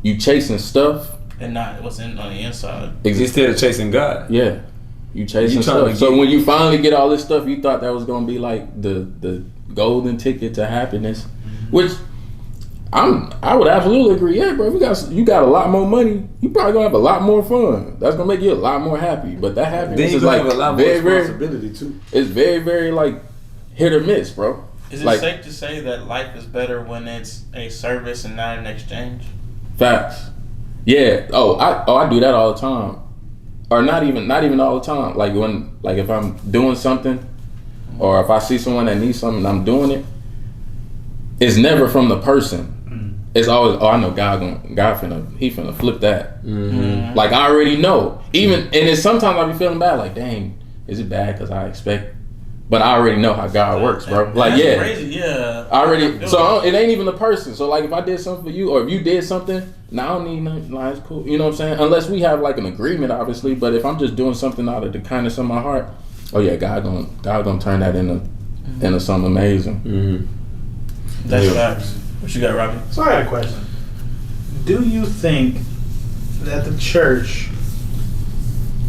You chasing stuff and not what's on the inside. Instead of chasing God. Yeah. You chasing stuff. So when you finally get all this stuff, you thought that was gonna be the golden ticket to happiness, which I would absolutely agree. Yeah, bro. You got a lot more money. You probably gonna have a lot more fun. That's gonna make you a lot more happy. But that happiness is have a lot more responsibility too. It's very, very hit or miss, bro. Is it safe to say that life is better when it's a service and not an exchange? Facts. Yeah. I do that all the time. Or not even all the time. If I'm doing something, or if I see someone that needs something and I'm doing it, it's never from the person. It's always, I know God finna flip that. Mm-hmm. I already know. And it's sometimes I be feeling bad, dang, is it bad because I expect? But I already know how God works, bro. That's crazy, yeah. It ain't even the person. So if I did something for you, or if you did something, I don't need nothing. It's cool. You know what I'm saying? Unless we have an agreement, obviously. But if I'm just doing something out of the kindness of my heart, oh yeah, God gonna turn that into something amazing. Mm-hmm. That's facts. What you got, Robbie? So I had a question. Do you think that the church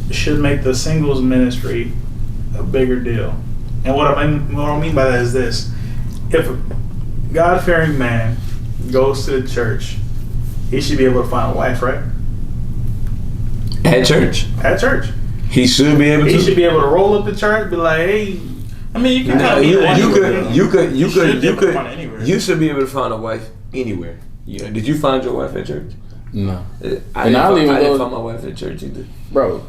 should make the singles ministry a bigger deal? And what I mean by that is this: if a God-fearing man goes to the church, he should be able to find a wife, right? At church. At church. He should be able to. He should be able to roll up the church, be like, "Hey." I mean, you can You should be able to find a wife anywhere. Yeah. Did you find your wife at church? No. I didn't find my wife at church either. Bro,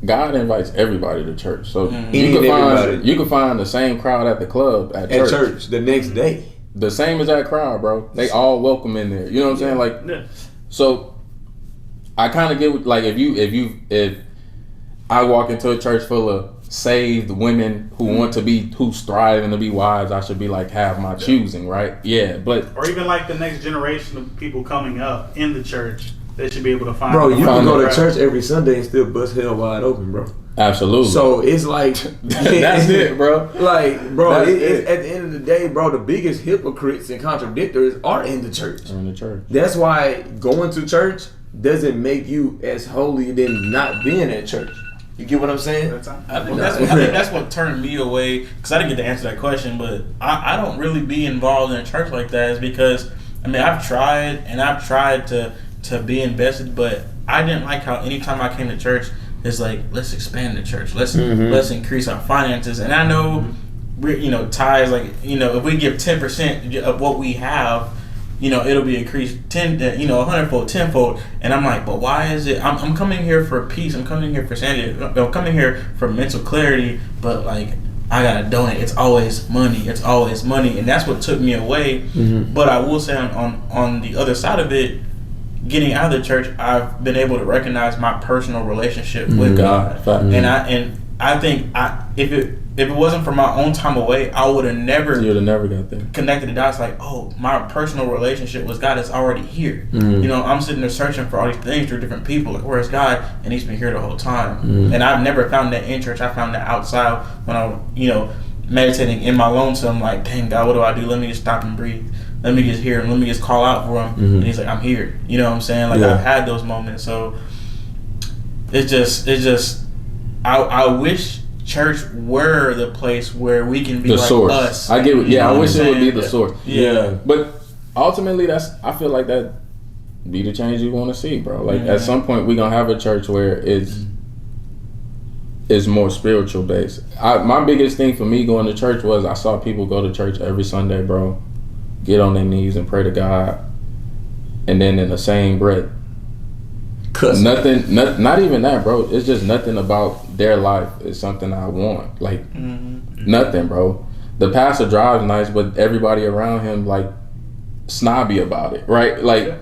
God invites everybody to church. So you can find the same crowd at the club at church. At church the next day. The same as that crowd, bro. They all welcome in there. You know what I'm saying? So I kind of get if I walk into a church full of saved women who striving to be wives, I should be have my choosing, right? Yeah, but or even the next generation of people coming up in the church, they should be able to find. Bro, you can go to church every Sunday and still bust hell wide open, bro. Absolutely. So it's like that's it, bro. Like, bro, That's it's at the end of the day, bro, the biggest hypocrites and contradictors are in the church. In the church. That's why going to church doesn't make you as holy than not being at church. You get what I'm saying? I think that's what turned me away, because I didn't get to answer that question, but I don't really be involved in a church like that, is because, I mean, I've tried to be invested, but I didn't like how anytime I came to church, it's like, let's expand the church, let's increase our finances. And I know, tithes, like, if we give 10% of what we have, it'll be increased 100-fold, 10-fold. And I'm like, but why is it? I'm coming here for peace. I'm coming here for sanity. I'm coming here for mental clarity. But like, I gotta donate. It's always money. It's always money, and that's what took me away. But I will say, on the other side of it, getting out of the church, I've been able to recognize my personal relationship with God. And I think if it wasn't for my own time away, I would have never. You would have never got there. Connected the dots, like, oh, my personal relationship with God is already here. I'm sitting there searching for all these things through different people. Like, where's God? And He's been here the whole time. And I've never found that in church. I found that outside when I was, meditating in my lonesome. Like, dang, God, what do I do? Let me just stop and breathe. Let me just hear Him. Let me just call out for Him. And He's like, I'm here. You know what I'm saying? Like, I've had those moments. So it's just, I wish church were the place where we can be the like source. Us. I get it. Yeah, I wish it would be the source. Yeah. But ultimately, I feel like that be the change you want to see, bro. Like, at some point, we're going to have a church where it's more spiritual based. My biggest thing for me going to church was I saw people go to church every Sunday, bro, get on their knees and pray to God, and then in the same breath, not even that, bro. It's just nothing about their life is something I want. Like, nothing, bro. The pastor drives nice, but everybody around him, like, snobby about it, right? Like,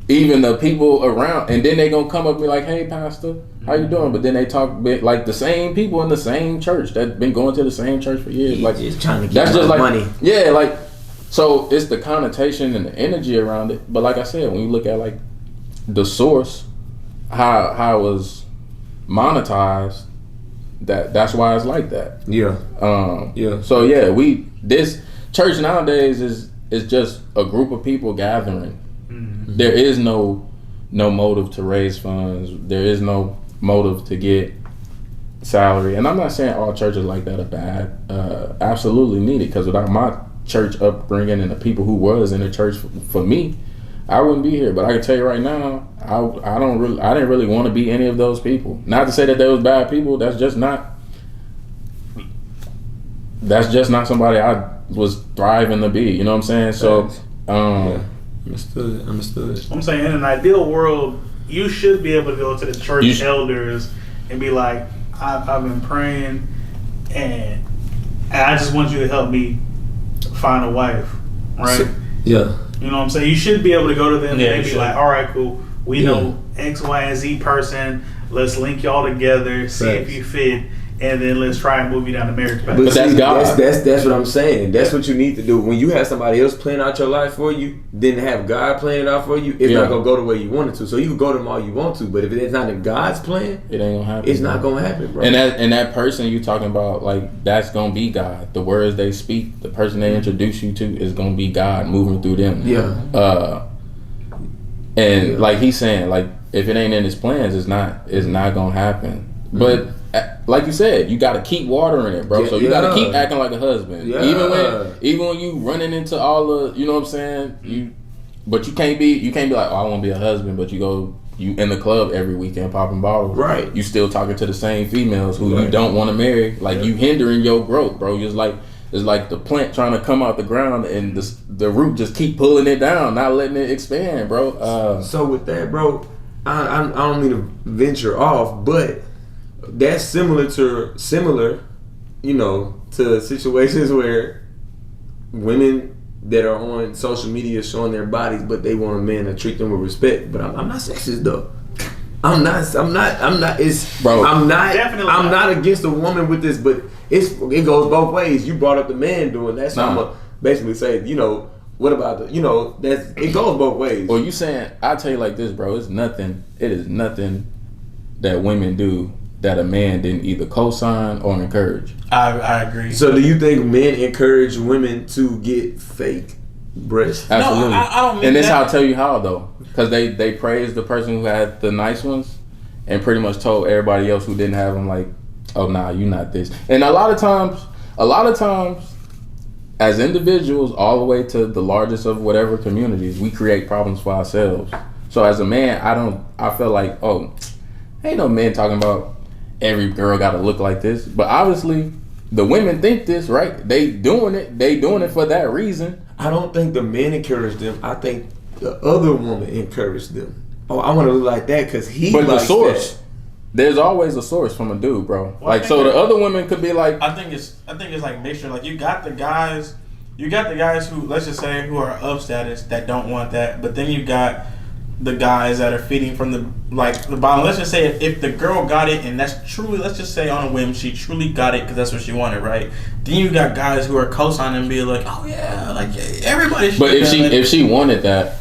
even the people around, and then they gonna come up and be like, hey, pastor, how you doing? But then they talk like the same people in the same church that been going to the same church for years. Like, just trying to get that's just like money. Yeah, like, so it's the connotation and the energy around it. But like I said, when you look at like the source, how it was monetized, that's why it's like that. So this church nowadays is just a group of people gathering. There is no motive to raise funds. There is no motive to get salary. And I'm not saying all churches like that are bad. Absolutely needed, because without my church upbringing and the people who was in the church for me, I wouldn't be here. But I can tell you right now, I didn't really want to be any of those people. Not to say that they was bad people. That's just not somebody I was thriving to be. You know what I'm saying? So, Understood. I'm saying, in an ideal world, you should be able to go to the church elders and be like, I've been praying, and I just want you to help me find a wife, right? Yeah. You know what I'm saying? You should be able to go to them and be like, all right, cool. We know X, Y, and Z person. Let's link y'all together, see if you fit, and then let's try and move you down the marriage path. But that's God. That's what I'm saying. That's what you need to do. When you have somebody else playing out your life for you, then have God playing it out for you, it's not gonna go the way you want it to. So you can go to them all you want to, but if it's not in God's plan, it ain't gonna happen. It's not gonna happen, bro. And that person you talking about, like, that's gonna be God. The words they speak, the person they introduce you to, is gonna be God moving through them. Like he's saying, like, if it ain't in His plans, it's not gonna happen. But like you said, you got to keep watering it, bro. So you got to keep acting like a husband, even when you running into all the, you know what I'm saying. But you can't be like, oh, I want to be a husband, but you in the club every weekend popping bottles. Right. You still talking to the same females who you don't want to marry. Like, you hindering your growth, bro. It's like the plant trying to come out the ground, and the root just keep pulling it down, not letting it expand, bro. So with that, bro, I don't mean to venture off, but that's similar, to situations where women that are on social media showing their bodies, but they want a man to treat them with respect. But I'm not sexist though. I'm not. I'm not against a woman with this, but it goes both ways. You brought up the man doing that, so I'm gonna basically say, what about it goes both ways. Well, you saying, I'll tell you like this, bro. It is nothing that women do that a man didn't either co-sign or encourage. I agree. So do you think men encourage women to get fake breasts? Absolutely. No, I don't mean and this that. I'll tell you how though, because they praised the person who had the nice ones, and pretty much told everybody else who didn't have them like, oh nah, you not this. And a lot of times, as individuals, all the way to the largest of whatever communities, we create problems for ourselves. So as a man, I feel like, oh, ain't no men talking about every girl got to look like this. But obviously, the women think this, right? They doing it for that reason. I don't think the men encourage them. I think the other woman encouraged them. Oh, I want to look like that because he But likes the source, that. there's always a source from a dude, bro. Well, Like, so the other women could be like, I think it's like mixture. Like you got the guys who, let's just say, who are of status that don't want that, but then you got the guys that are feeding from the bottom. Let's just say if the girl got it and that's truly, let's just say on a whim, she truly got it because that's what she wanted, right? Then you got guys who are co-signing and be like, oh yeah, like everybody should. but if she wanted that,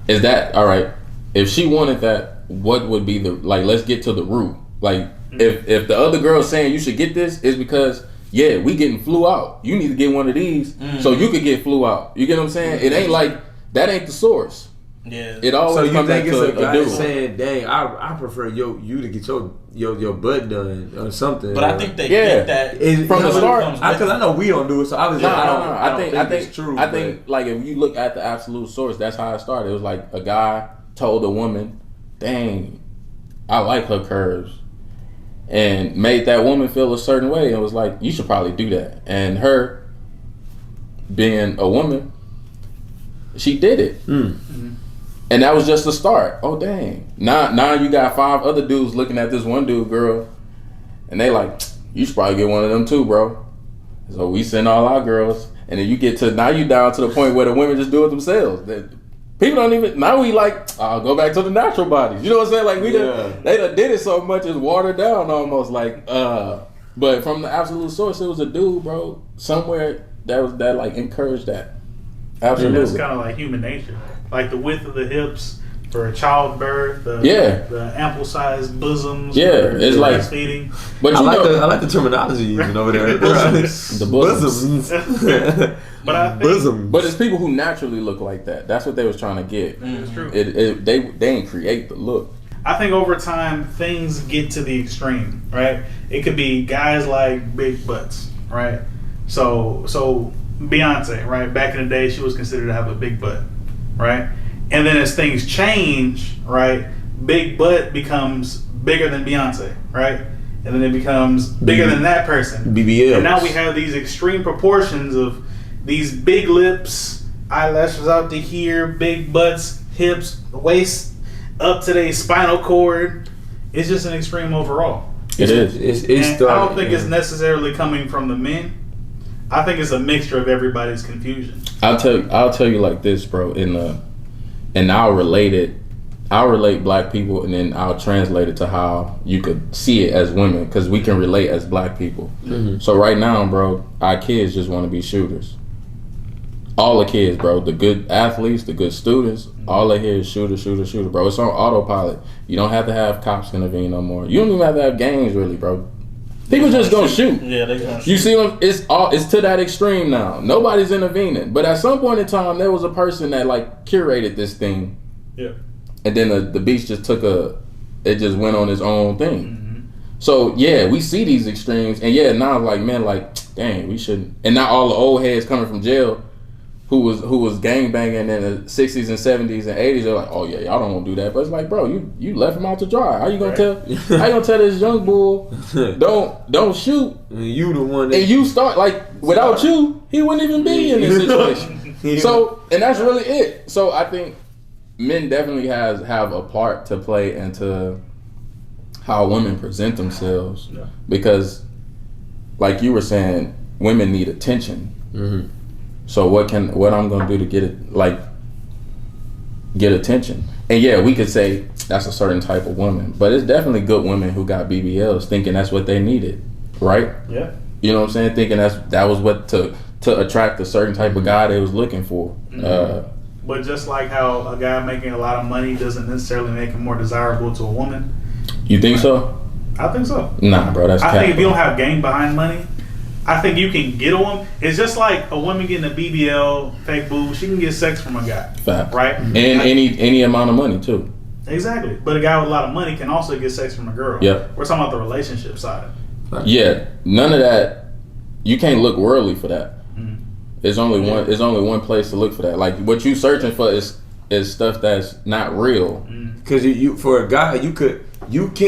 is that all right? If she wanted that, what would be the, like, let's get to the root. Like, if the other girl's saying you should get this, is because, yeah, we getting flew out. You need to get one of these so you could get flew out. You get what I'm saying? It ain't like, that ain't the source. Yeah. It always So you comes back think it's to a guy dude. saying, "Dang, I prefer you to get your butt done or something." But I think they Yeah. get that From the start. Because I know we don't do it, so obviously I don't think it's true. I think like if you look at the absolute source, that's how it started. It was like a guy told a woman, "Dang, I like her curves," and made that woman feel a certain way, and was like, "You should probably do that." And her, being a woman, she did it. And that was just the start. Oh dang! Now you got 5 other dudes looking at this one dude, girl, and they like, you should probably get one of them too, bro. So we send all our girls, and then you get to, now you down to the point where the women just do it themselves. People don't even, now we like, I'll go back to the natural bodies. You know what I'm saying? Like they done did it so much it's watered down almost. Like, but from the absolute source, it was a dude, bro, somewhere that like encouraged that. Absolutely. That's kind of like human nature. Like the width of the hips for childbirth, the ample sized bosoms. Yeah, for it's like breastfeeding. But I like the terminology using over there. the bosoms. But I think Bosom. But it's people who naturally look like that. That's what they was trying to get. it's true. They ain't create the look. I think over time things get to the extreme, right? It could be guys like big butts, right? So Beyonce, right? Back in the day, she was considered to have a big butt, right? And then as things change, right, big butt becomes bigger than Beyonce, right? And then it becomes bigger than that person. BBL. And now we have these extreme proportions of these big lips, eyelashes out to here, big butts, hips, waist up to their spinal cord. It's just an extreme overall. It is. It's And I don't think it's necessarily coming from the men. I think it's a mixture of everybody's confusion. I'll tell you like this, bro. And I'll relate black people, and then I'll translate it to how you could see it as women, because we can relate as black people. Mm-hmm. So right now, bro, our kids just want to be shooters. All the kids, bro, the good athletes, the good students, all they hear is shooter, shooter, shooter, bro. It's on autopilot. You don't have to have cops intervene no more. You don't even have to have gangs, really, bro. People just gonna shoot. Yeah, they gonna shoot. You see them? It's to that extreme now. Nobody's intervening. But at some point in time, there was a person that like curated this thing. Yeah. And then the beast just it just went on its own thing. Mm-hmm. So yeah, we see these extremes, and yeah, now like, man, like, dang, we shouldn't. And now all the old heads coming from jail, who was gangbanging in the 60s and 70s and 80s, they're like, oh yeah, y'all don't want to do that. But it's like, bro, you left him out to dry. How you gonna tell this young bull don't shoot? You the one that, And you start, like, without you, he wouldn't even be in this situation. So, and that's really it. So I think men definitely have a part to play into how women present themselves, because, like you were saying, women need attention. Mm-hmm. So what I'm gonna do to get attention? And yeah, we could say that's a certain type of woman, but it's definitely good women who got BBLs thinking that's what they needed, right? Yeah. You know what I'm saying? Thinking that was what to attract a certain type of guy they was looking for. Mm-hmm. But just like how a guy making a lot of money doesn't necessarily make him more desirable to a woman. You think so? I think so. Nah, bro, that's I cap, think if you bro. don't have game behind money, I think you can get a woman. It's just like a woman getting a BBL, fake boob. She can get sex from a guy, Fact. right? And any amount of money too. Exactly. But a guy with a lot of money can also get sex from a girl. Yep. We're talking about the relationship side. Yeah, none of that. You can't look worldly for that. Mm. There's only one. There's only one place to look for that. Like what you searching for is stuff that's not real. Because you for a guy you could look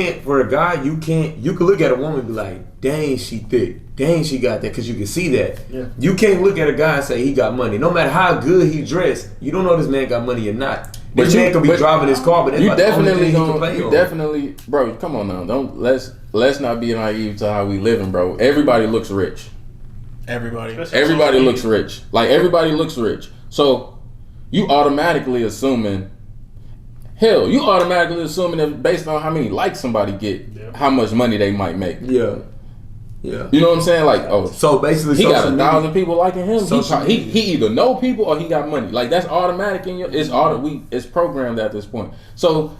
at a woman and be like, dang, she thick, dang, she got that, because you can see that. Yeah. You can't look at a guy and say he got money. No matter how good he dressed, you don't know this man got money or not. This man could be driving his car, but that's You about the only definitely thing he can don't. play You on. definitely, bro. Come on now. Don't let's not be naive to how we living, bro. Everybody looks rich. Everybody. Everybody looks rich. Like everybody looks rich. So you automatically assuming. Hell, you automatically assuming that based on how many likes somebody get, how much money they might make. Yeah. Yeah. You know what I'm saying? Like, oh, So basically, he got social 1,000 people liking him. Social He media. either know people or he got money. Like that's automatic in your. It's programmed at this point. So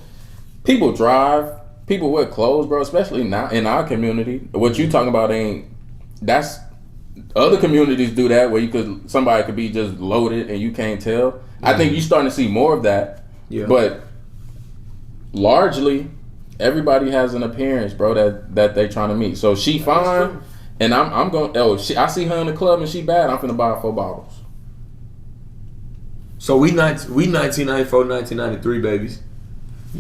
people drive, people wear clothes, bro. Especially now in our community. What you talking about ain't. That's other communities do that where somebody could be just loaded and you can't tell. I think you're starting to see more of that. Yeah. But largely, everybody has an appearance, bro, that they trying to meet. So she fine, and I'm going. I see her in the club and she bad. I'm finna buy her 4 bottles. So we 1994, 1993 babies.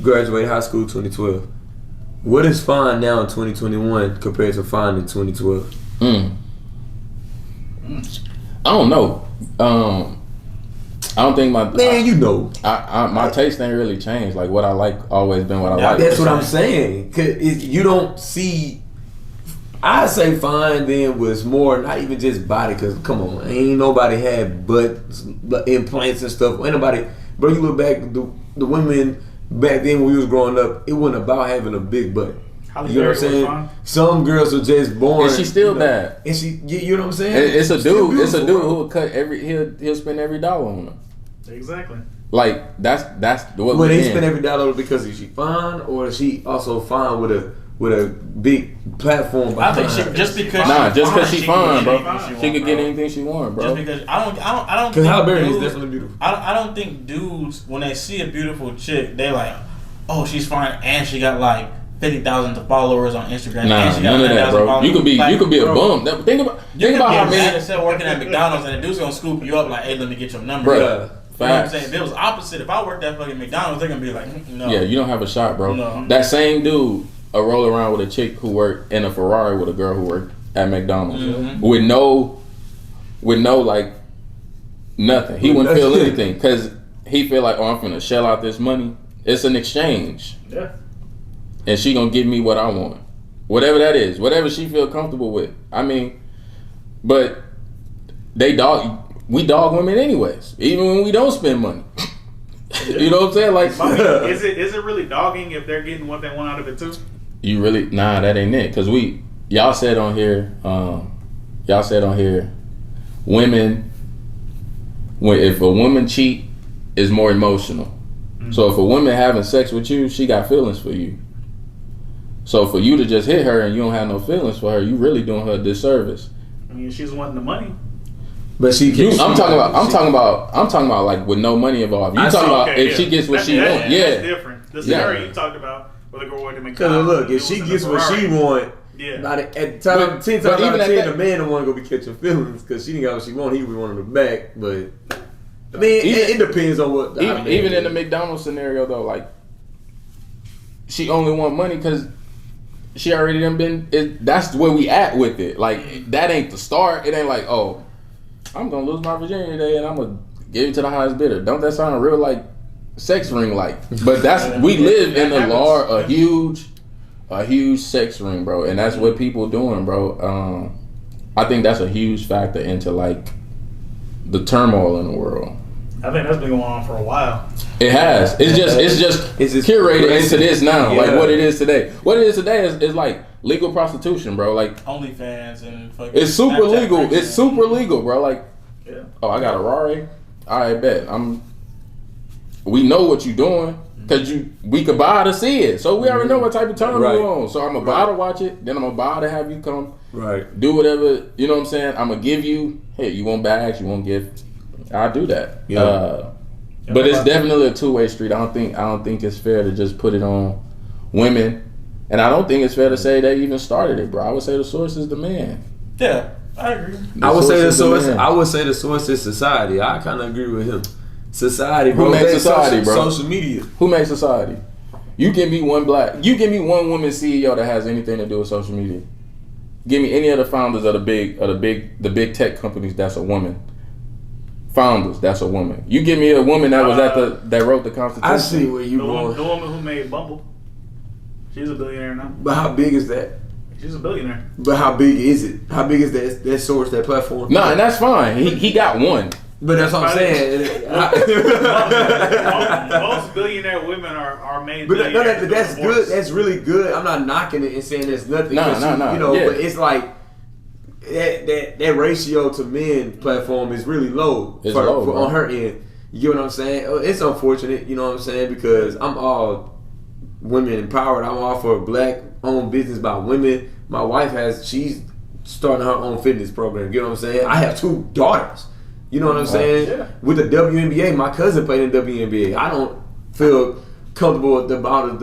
Graduated high school 2012. What is fine now in 2021 compared to fine in 2012? I don't know. I don't think my Man, you know. my taste ain't really changed. Like what I like always been what I like. That's what I'm saying. 'Cause you don't see. I say fine then was more not even just body, because come on, ain't nobody had butt implants and stuff. Ain't nobody, bro. You look back, the women back then when we was growing up, it wasn't about having a big butt. You know what I'm saying? Some girls are just born. And she's still bad. And you know what I'm saying? It's a Still dude. It's a dude beautiful, who will cut he'll spend every dollar on her. Exactly. Like that's what Well, we they in. spend every dollar because is she fine or is she also fine with a big platform I behind think her? just because just because she fine, bro. anything She could want, get bro. anything she want, bro. Just because I don't Because think Halle Berry is dudes- definitely beautiful. I don't think dudes when they see a beautiful chick, they like, oh, she's fine and she got like 50,000 followers on Instagram. Nah, and she got none of that, 100,000 bro. followers. You could be a bro, bum. Think about You could be how a man many. instead of working at McDonald's and the dude's gonna scoop you up like, hey, let me get your number. Bruh, You know what I'm facts. saying? If it was opposite, if I worked at fucking McDonald's, they're gonna be like, no. Yeah, you don't have a shot, bro. No. That same dude roll around with a chick who worked in a Ferrari with a girl who worked at McDonald's with no like nothing. He wouldn't feel anything because he feel like, oh, I'm finna shell out this money. It's an exchange. Yeah. And she gonna give me what I want, whatever that is, whatever she feel comfortable with. I mean, but we dog women anyways, even when we don't spend money. You know what I'm saying? Like, I mean, is it really dogging if they're getting what they want out of it too? you really that ain't it. Cause y'all said on here, women, if a woman cheat, is more emotional. Mm-hmm. So if a woman having sex with you, she got feelings for you. So for you to just hit her and you don't have no feelings for her, you really doing her a disservice. I mean, she's wanting the money. But I'm talking about like with no money involved. You talking about if she gets what she wants? Yeah, That's different. The scenario you talked about with a girl working at Because McDonald's. look, if she gets what she want, yeah. not at the time, 10 times but out even of at 10, that- the man don't want to go be catching feelings because she didn't got what she want. He would want her back, but I mean, it depends on what. Even in the McDonald's scenario though, like she only want money because she already done been. That's where we at with it. Like that ain't the start. It ain't like, oh, I'm gonna lose my virginity today and I'm gonna give it to the highest bidder. Don't that sound real like sex ring like? But that's we live in a huge sex ring, bro, and that's what people doing, bro. I think that's a huge factor into like the turmoil in the world. I think that's been going on for a while. It has. It's just curated into this now. Yeah. Like what it is today. What it is today is like legal prostitution, bro. Like OnlyFans and fucking. it's super Snapchat legal. pictures. It's super legal, bro. Like, Yeah. oh, I got a Rari. I bet. We know what you doing. Cause we could buy to see it, so we already know what type of time Right. you on. So I'm gonna buy to watch it, then I'm gonna buy to have you come, Right. do whatever. You know what I'm saying? I'm gonna give you. Hey, you want bags? You want gift? I'll do that. Yeah. But it's definitely a two-way street. I don't think it's fair to just put it on women, and I don't think it's fair to say they even started it, bro. I would say the source is the man. Yeah, I agree. I would say the is source. man. I would say the source is society. I kind of agree with him. Society, bro. Who makes They society, bro? Social media. Who makes society? You give me one woman CEO that has anything to do with social media. Give me any of the founders of the big tech companies that's a woman. Founders, that's a woman. You give me a woman that was that wrote the Constitution. I see where you The going. woman who made Bumble. She's a billionaire now. But how big is that? She's a billionaire. But how big is it? How big is that source, that platform? No, and that's fine. He got one. But that's what I'm saying. Most billionaire women are made. But billionaires that's through divorce. good. That's really good. I'm not knocking it and saying there's nothing. No. You know, Yeah. but it's like that ratio to men platform is really low. It's low, bro. On her end. You get what I'm saying? It's unfortunate. You know what I'm saying? Because I'm all women empowered. I'm all for black owned business by women. My wife she's starting her own fitness program. You know what I'm saying? I have 2 daughters. You know what I'm saying? Yeah. With the WNBA, my cousin played in the WNBA. I don't feel comfortable about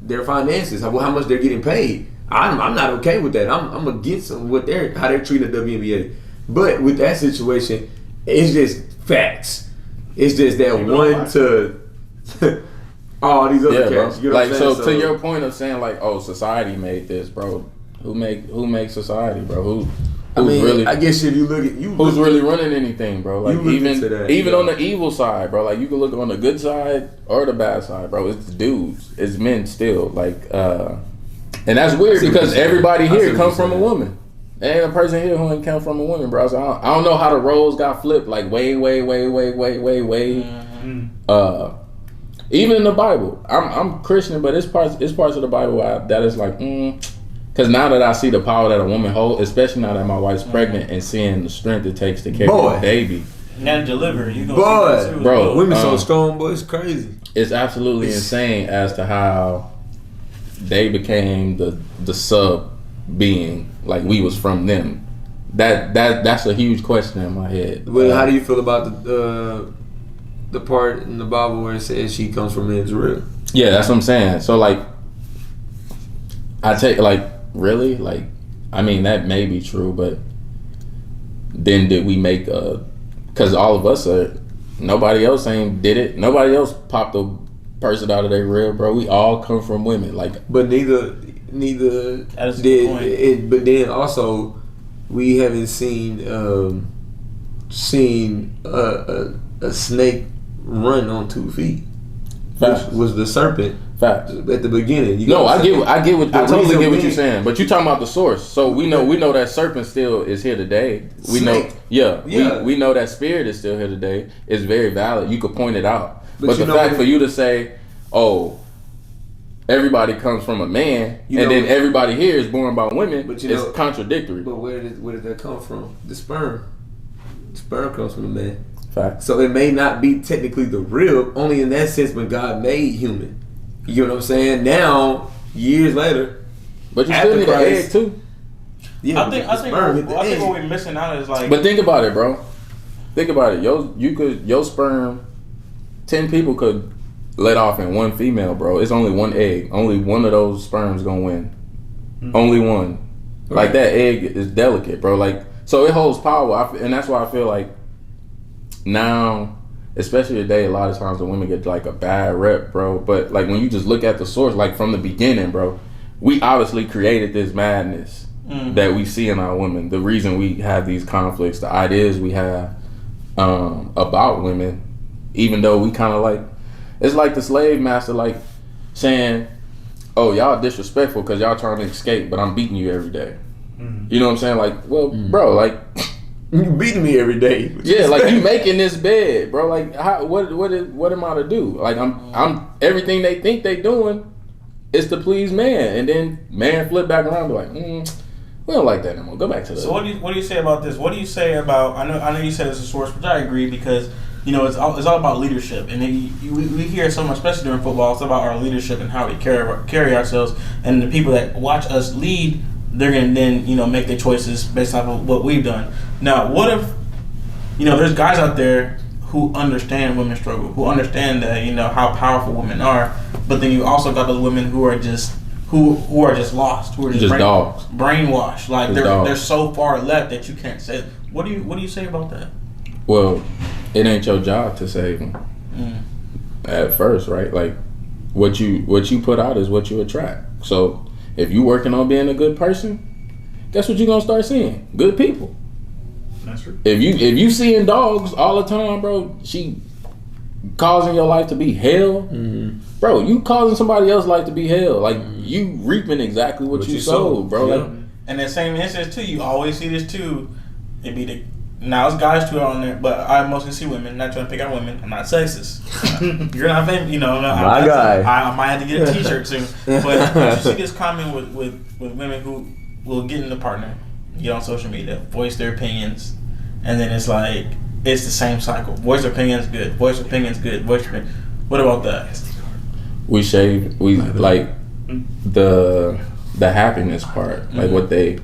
their finances, how much they're getting paid. I'm not okay with that. I'm against how they're treating the WNBA. But with that situation, it's just facts. It's just that one to all these other cats. You know like what I'm saying? so to your point of saying like, oh, society made this, bro. Who makes society, bro? I guess if you look at who's really running anything, bro? Like even on the evil side, bro. Like you can look on the good side or the bad side, bro. It's dudes, it's men still. Like, and that's weird because everybody here comes from a woman. There ain't a person here who ain't come from a woman, bro. So I don't know how the roles got flipped. Like way. Mm-hmm. Even in the Bible, I'm Christian, but it's parts of the Bible that is like. Because now that I see the power that a woman holds, especially now that my wife's pregnant and seeing the strength it takes to carry a baby. And deliver. You gonna see that too, bro. Women so strong, boy. It's crazy. It's absolutely insane as to how they became the sub being. Like we was from them. That's a huge question in my head. Well, how do you feel about the part in the Bible where it says she comes from Israel? Yeah, that's what I'm saying. So like, I take like. Really? Like, I mean, that may be true, but then did we make because all of us nobody else did it. Nobody else popped a person out of their rib, bro. We all come from women. Like, but neither did it. But then also, we haven't seen a snake run on 2 feet. Which was the serpent. Facts. At the beginning. I totally get what you're saying. But you talking about the source. So we know that serpent still is here today. We know we know that spirit is still here today. It's very valid. You could point it out. But the fact for you to say, oh, everybody comes from a man and then everybody here is born by women, but it's contradictory. But where did that come from? The sperm. The sperm comes from a man. Fact. So it may not be technically the real, only in that sense when God made human. You know what I'm saying? Now, years later, but you still need an egg too. Yeah, I think what we're missing out is like. But think about it, bro. Think about it. Your sperm, 10 people could let off in one female, bro. It's only one egg. Only one of those sperms gonna win. Mm-hmm. Only one. Right. Like that egg is delicate, bro. Like so, it holds power, and that's why I feel like now. Especially today, a lot of times the women get like a bad rep, bro. But like when you just look at the source, like from the beginning, bro, we obviously created this madness that we see in our women. The reason we have these conflicts, the ideas we have about women, even though we kind of like, it's like the slave master like saying, oh, y'all disrespectful because y'all trying to escape, but I'm beating you every day. You know what I'm saying? Like, well, bro, like... You beating me every day. Yeah, like you making this bed, bro. Like, what am I to do? Like, I'm everything they think they doing is to please man, and then man flip back around and be like, we don't like that no more. Go back to the. So what do you say about this? What do you say about? I know you said it's a source, which I agree because it's all about leadership, and we hear so much, especially during football. It's about our leadership and how we carry ourselves, and the people that watch us lead, they're gonna then make their choices based off of what we've done. Now, what if there's guys out there who understand women's struggle, who understand that how powerful women are, but then you also got those women who are just lost, who are just dogs, brainwashed, like they're so far left that you can't save them. What do you say about that? Well, it ain't your job to save them at first, right? Like what you put out is what you attract. So if you working on being a good person, guess what you're gonna start seeing? Good people. That's true. If you seeing dogs all the time, bro, she causing your life to be hell. Bro, you causing somebody else's life to be hell. Like you reaping exactly what you sowed, bro. Yeah. Like, and that same instance too, you always see this too. It be now it's guys too on there, but I mostly see women. Not trying to pick out women. I'm not sexist. You're not famous, My guy. I might have to get a T-shirt soon. But you see this comment with women who will get in the partner, get on social media, voice their opinions, and then it's like it's the same cycle. Voice their opinions, good. Voice their opinions, good. Voice their opinions. What about that? we like the happiness part, like what they.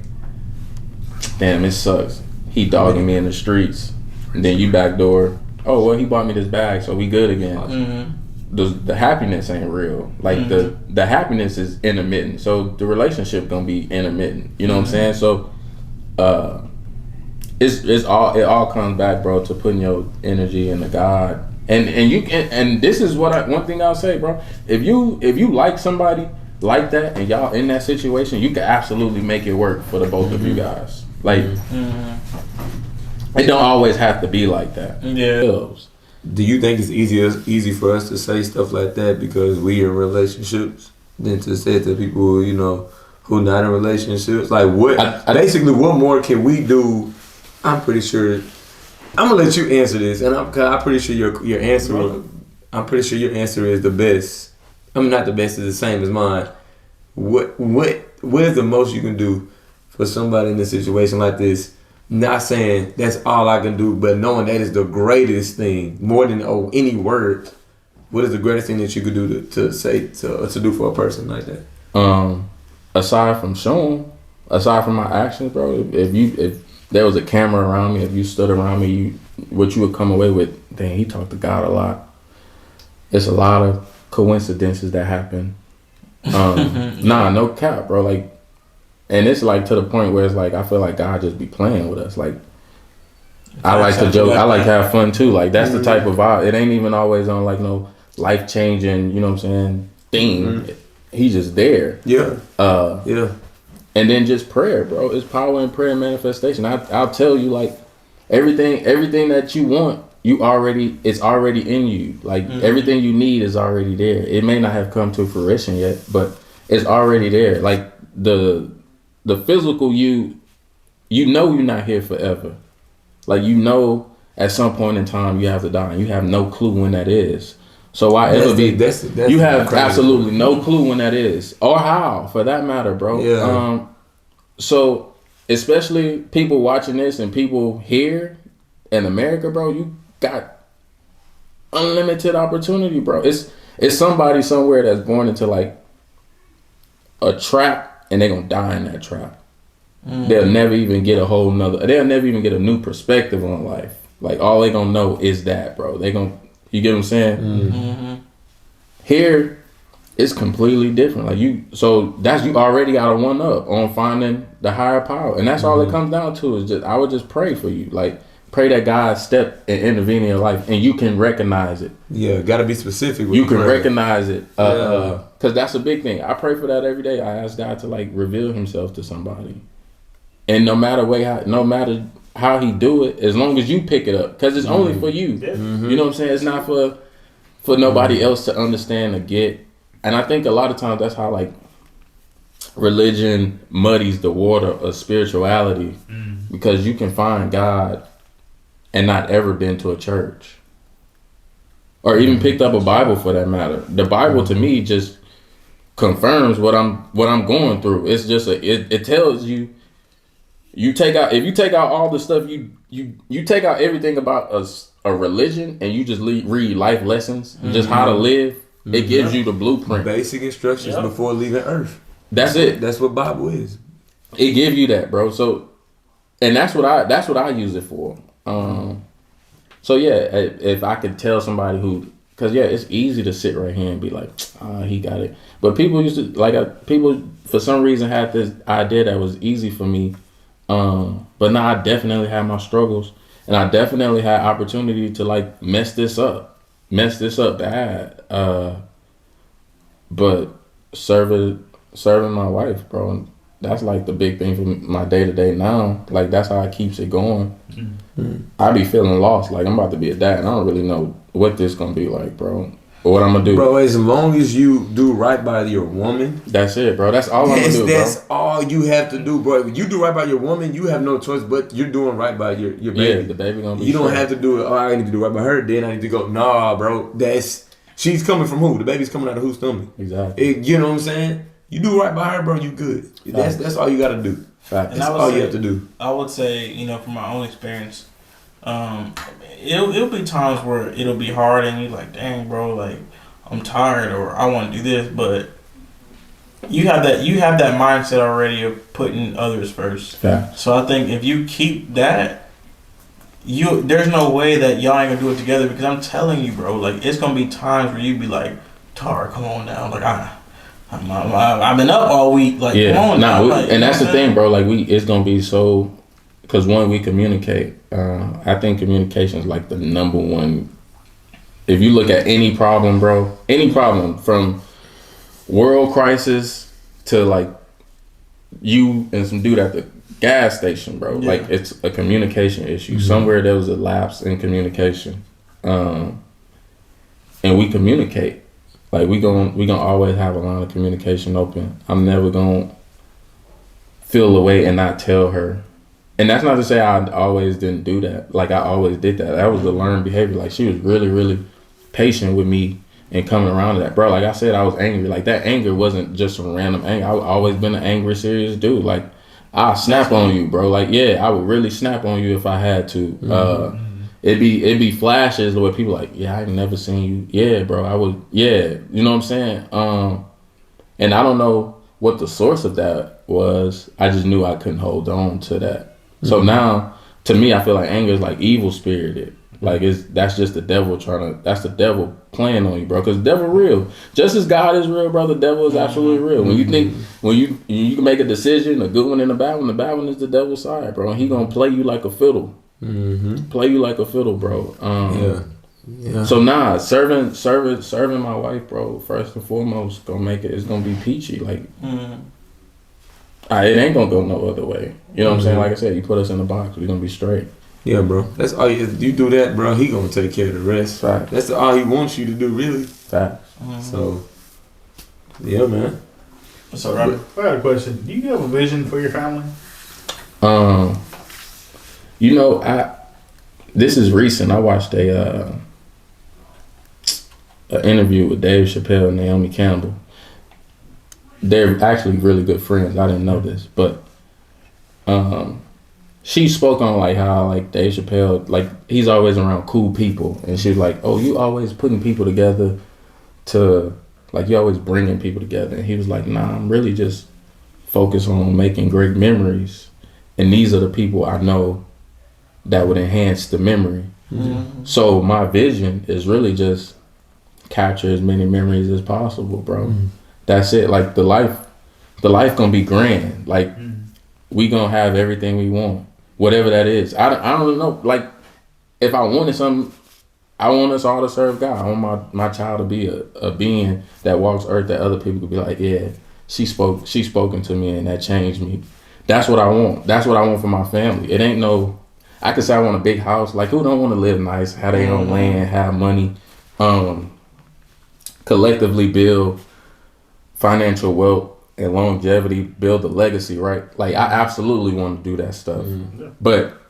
Damn, it sucks. He dogging me in the streets, and then you backdoor. Oh well, he bought me this bag, so we good again. The happiness ain't real. Like the happiness is intermittent. So the relationship gonna be intermittent. You know what I'm saying? So, it all comes back, bro, to putting your energy into God. And you can, and this is one thing I'll say, bro. If you like somebody like that and y'all in that situation, you can absolutely make it work for the both of you guys. Like, it don't always have to be like that. Yeah. Do you think it's easy for us to say stuff like that because we in relationships than to say it to people, who not in relationships? Like what basically what more can we do? I'm pretty sure I'm gonna let you answer this, and I'm pretty sure your answer. I'm pretty sure your answer is the best. I mean, not the best, is the same as mine. What is the most you can do for somebody in a situation like this? Not saying that's all I can do, but knowing that is the greatest thing, more than any word. What is the greatest thing that you could do to do for a person like that? Aside from my actions, bro. If there was a camera around me, if you stood around me, what you would come away with, dang, he talked to God a lot. It's a lot of coincidences that happen. No cap, bro. Like, and it's like to the point where it's like I feel like God just be playing with us. Like, I like to joke, I like to have fun too. Like that's the type of vibe. It ain't even always on like no life changing, you know what I'm saying, thing. He's just there. Yeah. And then just prayer, bro. It's power in prayer and manifestation. I'll tell you, like, everything that you want, it's already in you. Like everything you need is already there. It may not have come to fruition yet, but it's already there. Like the physical you're not here forever. Like at some point in time you have to die, and you have no clue when that is. So you have absolutely no clue when that is, or how, for that matter, bro. Yeah. So especially people watching this and people here in America, bro, you got unlimited opportunity, bro. It's somebody somewhere that's born into like a trap, and they're gonna die in that trap. They'll never even get they'll never even get a new perspective on life. Like all they gonna know is that, bro. You get what I'm saying? Here, it's completely different. Like that's you already got a one up on finding the higher power, and that's all it comes down to. Is just I would just pray for you, like pray that God step and intervene in your life, and you can recognize it. Yeah, gotta be specific. You can recognize it, because that's a big thing. I pray for that every day. I ask God to like reveal Himself to somebody, and no matter how He do it, as long as you pick it up, because it's only for you. Yeah. You know what I'm saying? It's not for nobody else to understand or get. And I think a lot of times that's how like religion muddies the water of spirituality, because you can find God and not ever been to a church or even picked up a Bible for that matter. The Bible to me just confirms what I'm going through. It's just it tells you. If you take out all the stuff you take out everything about a religion and you just read life lessons, just how to live, it gives you the blueprint. Basic instructions before leaving Earth. That's it. That's what Bible is. It give you that, bro. So, and that's what I use it for. So yeah, if I could tell somebody who, cause yeah, it's easy to sit right here and be like, he got it. But people used to people for some reason had this idea that was easy for me. But now I definitely had my struggles, and I definitely had opportunity to like mess this up bad. But serving my wife, bro, that's like the big thing for my day to day now. Like that's how it keeps it going. I be feeling lost, like I'm about to be a dad, and I don't really know what this gonna be like, bro, or what I'm gonna do. Bro, as long as you do right by your woman, that's it, bro. That's all I'm gonna do, bro. That's all you have to do, bro. If you do right by your woman, you have no choice, but you're doing right by your baby. Yeah, the baby gonna be. You don't have to do it. Oh, I need to do right by her. Then I need to go. Nah, bro. She's coming from who? The baby's coming out of whose stomach? Exactly. You know what I'm saying? You do right by her, bro. You good. That's all you got to do. That's all you have to do. I would say, from my own experience, it'll be times where it'll be hard and you're like, dang, bro, like I'm tired or I want to do this, but you have that mindset already of putting others first. Yeah. So I think if you keep that, there's no way that y'all ain't gonna do it together, because I'm telling you, bro, like it's gonna be times where you be like, Tar, come on now, like I've been up all week, like come on now. And that's the thing, bro. Like it's gonna be so, because one, we communicate. I think communication is like the number one. If you look at any problem, bro, any problem from world crisis to like you and some dude at the gas station, bro. Yeah. Like it's a communication issue. Mm-hmm. Somewhere there was a lapse in communication, and we communicate. Like we gonna always have a line of communication open. I'm never gonna feel away and not tell her. And that's not to say I always didn't do that. Like I always did that. That was the learned behavior. Like she was really, really patient with me and coming around to that. Bro, like I said, I was angry. Like that anger wasn't just some random anger. I've always been an angry, serious dude. Like I'll snap on you, bro. Like, yeah, I would really snap on you if I had to. Mm-hmm. It'd be flashes where people like, yeah, I ain't never seen you. Yeah, bro, I would, yeah. You know what I'm saying? And I don't know what the source of that was. I just knew I couldn't hold on to that. Mm-hmm. So now, to me, I feel like anger is like evil spirited. Like that's just the devil that's the devil playing on you, bro. Because the devil real. Just as God is real, bro, the devil is absolutely real. When you think, when you can make a decision, a good one and a bad one is the devil's side, bro. And he gonna play you like a fiddle. Mm-hmm. Play you like a fiddle, bro. Yeah. So serving my wife, bro, first and foremost, it's gonna be peachy. Like, it ain't gonna go no other way. You know what I'm saying? Like I said, you put us in the box, we gonna be straight. Yeah, bro. That's all you do that, bro. He gonna take care of the rest. Fact. That's all he wants you to do, really. Fact. Mm-hmm. So, yeah, man. What's up, Robert? I got a question. Do you have a vision for your family? This is recent. I watched an interview with Dave Chappelle and Naomi Campbell. They're actually really good friends. I didn't know this, but she spoke on like how like Dave Chappelle, like he's always around cool people, and she was like, "Oh, you always putting people together to like you always bringing people together," and he was like, "Nah, I'm really just focused on making great memories, and these are the people I know that would enhance the memory." Mm-hmm. So my vision is really just capture as many memories as possible, bro. Mm-hmm. That's it. Like the life gonna be grand. Like we gonna have everything we want, whatever that is. I don't know. Like if I wanted something, I want us all to serve God. I want my child to be a being that walks earth that other people could be like, yeah, she's spoken to me and that changed me. That's what I want. That's what I want for my family. It ain't no. I could say I want a big house. Like who don't want to live nice, have their own land, have money, collectively build financial wealth and longevity, build a legacy, right? Like I absolutely want to do that stuff, but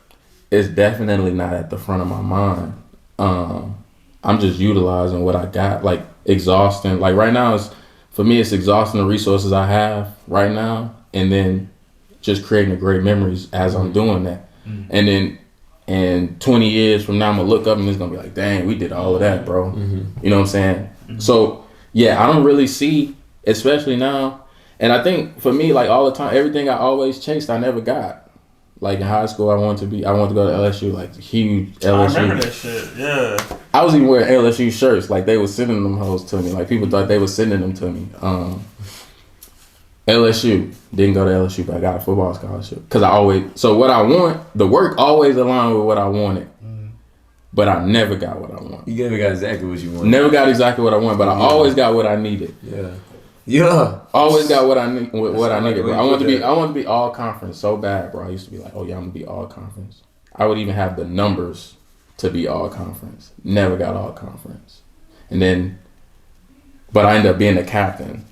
it's definitely not at the front of my mind. I'm just utilizing what I got, like exhausting. Like right now, for me, it's exhausting the resources I have right now, and then just creating the great memories as I'm doing that. And then and 20 years from now, I'm gonna look up and it's gonna be like, dang, we did all of that, bro. You know what I'm saying? So yeah, I don't really see, especially now. And I think for me, like all the time, everything I always chased, I never got. Like in high school, I wanted to go to LSU, like huge LSU. I remember that shit. Yeah. I was even wearing LSU shirts. Like they were sending them hoes to me. Like people thought they were sending them to me. LSU, didn't go to LSU, but I got a football scholarship. Cause so what I want, the work always aligned with what I wanted. But I never got what I wanted. You never got exactly what you wanted. Never got exactly what I wanted, but I always got what I needed. Yeah. Always got what I needed, bro. I wanted to be all conference so bad, bro. I used to be like, oh yeah, I'm gonna be all conference. I would even have the numbers to be all conference. Never got all conference. But I ended up being the captain.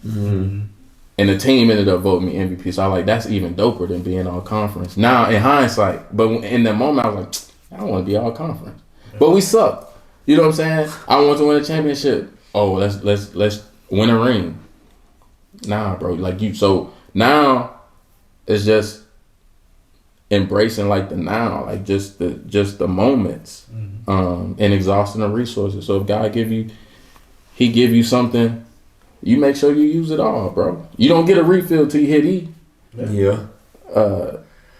And the team ended up voting me MVP. So I was like, that's even doper than being all conference. Now in hindsight, but in that moment I was like, I don't want to be all conference. But we sucked. You know what I'm saying? I want to win a championship. Oh, let's win a ring. Nah, bro. So now it's just embracing like the now, like just the moments, and exhausting the resources. So if God give you something, you make sure you use it all, bro. You don't get a refill till you hit E. Yeah.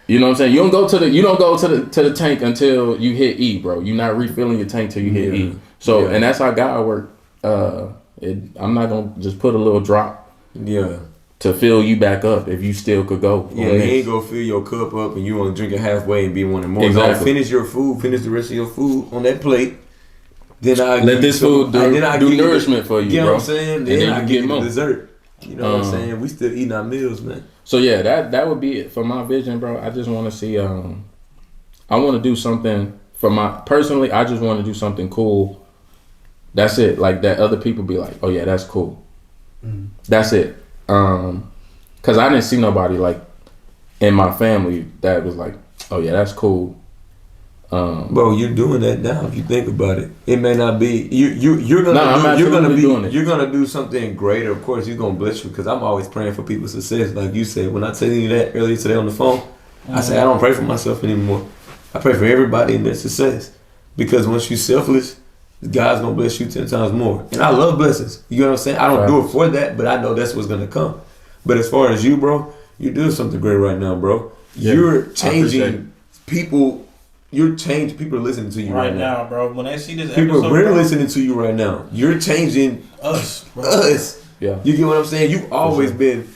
You know what I'm saying? You don't go to the tank until you hit E, bro. You're not refilling your tank till you hit E. So and that's how God works. I'm not gonna just put a little drop. To fill you back up if you still could go. Yeah, you ain't gonna fill your cup up and you wanna drink it halfway and be wanting more. Exactly. No, finish your food, finish the rest of your food on that plate. Then let this food do nourishment for you, you know bro. what I'm saying? Then I give you the dessert. You know what I'm saying? We still eating our meals, man. So yeah, that would be it for my vision, bro. I just want to see. I want to do something personally. I just want to do something cool. That's it. Like that, other people be like, "Oh yeah, that's cool." That's it. Cause I didn't see nobody like in my family that was like, "Oh yeah, that's cool." Bro, you're doing that now. If you think about it, it may not be you're gonna do something greater. Of course, He's gonna bless you. Because I'm always praying for people's success. Like you said, when I tell you that earlier today on the phone, I say I don't pray for myself anymore. I pray for everybody in their success. Because once you're selfless, God's gonna bless you 10 times more. And I love blessings. You know what I'm saying? I don't do it for that, but I know that's what's gonna come. But as far as you, bro, you're doing something great right now, bro. Yeah, you're changing people. You're changing people are listening to you right now, bro. When they see this episode, we're listening to you right now. You're changing us, bro. Us. Yeah. You get what I'm saying? You've always been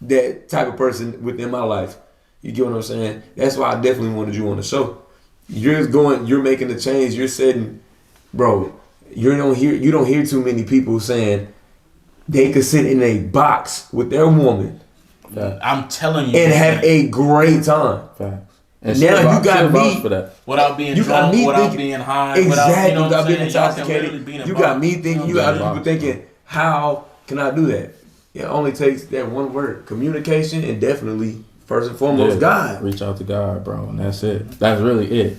that type of person within my life. You get what I'm saying? That's why I definitely wanted you on the show. You're making the change. You're setting. Bro, you don't hear too many people saying they could sit in a box with their woman. I'm telling you, and have a great time. And now you got me for that. Without being drunk, without being high, exactly. without being intoxicated. You got me thinking. You got people thinking, how can I do that? It only takes that one word: communication, and definitely first and foremost, God. Reach out to God, bro, and that's it. That's really it.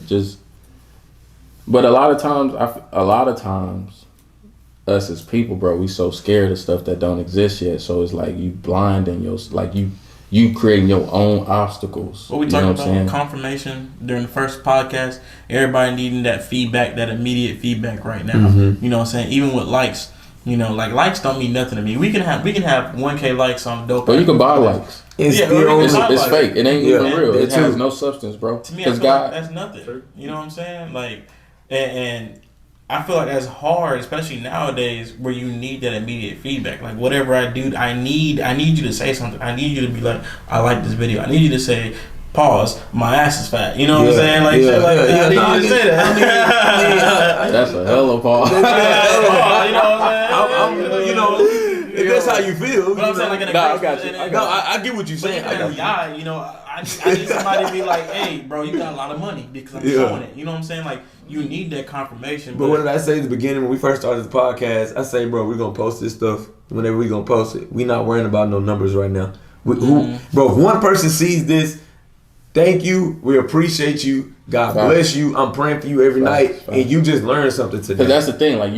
But a lot of times, us as people, bro, we so scared of stuff that don't exist yet. So it's like you blind and you creating your own obstacles. What we talking about confirmation during the first podcast. Everybody needing that feedback, that immediate feedback right now. Mm-hmm. You know what I'm saying? Even with likes, like likes don't mean nothing to me. We can have 1K likes on dope. But you can buy likes. It's fake. It ain't even real. It has no substance, bro. To me, I feel like that's nothing. You know what I'm saying? Like. And I feel like that's hard, especially nowadays, where you need that immediate feedback. Like whatever I do, I need you to say something. I need you to be like, I like this video. I need you to say, pause, my ass is fat. You know what I'm saying? Like, shit like that. I need you to say that. That's a hell of a pause. You know what I'm saying? If that's how you feel. But I'm saying like in a I get what you're saying. I need somebody to be like, hey, bro, you got a lot of money because I'm showing it. You know what I'm saying? Like, you need that confirmation. But what did I say at the beginning when we first started the podcast? I say, bro, we're going to post this stuff whenever we're going to post it. We're not worrying about no numbers right now. Bro, if one person sees this, thank you. We appreciate you. God bless you. I'm praying for you every night. And you just learned something today. Because that's the thing. Like,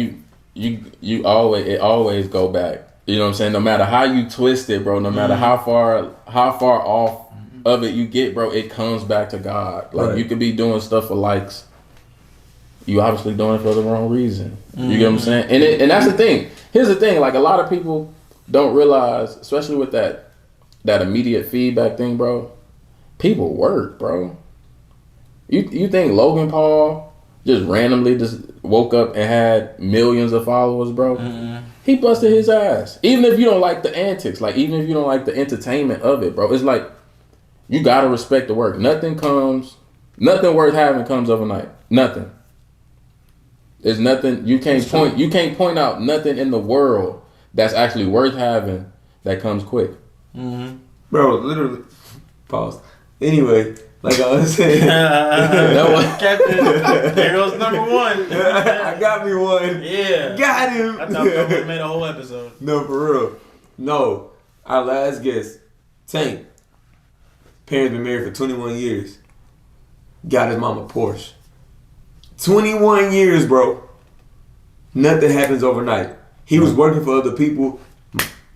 you always go back. You know what I'm saying? No matter how you twist it, bro, no matter how far off of it you get, bro, it comes back to God. Like you could be doing stuff for likes. You obviously doing it for the wrong reason. You get what I'm saying? And that's the thing. Here's the thing. Like a lot of people don't realize, especially with that immediate feedback thing, bro. People work, bro. You think Logan Paul just randomly just woke up and had millions of followers, bro? He busted his ass. Even if you don't like the antics, like even if you don't like the entertainment of it, bro, it's like you gotta respect the work. Nothing worth having comes overnight. Nothing. There's nothing you can't point out nothing in the world that's actually worth having that comes quick. Bro, literally. Pause. Anyway, like I was saying. Captain, there goes number one. I got me one. Yeah. Got him. I thought that would have made a whole episode. No, for real. No. Our last guest, Tank. Parents been married for 21 years. Got his mama Porsche. 21 years, bro. Nothing happens overnight. He was working for other people.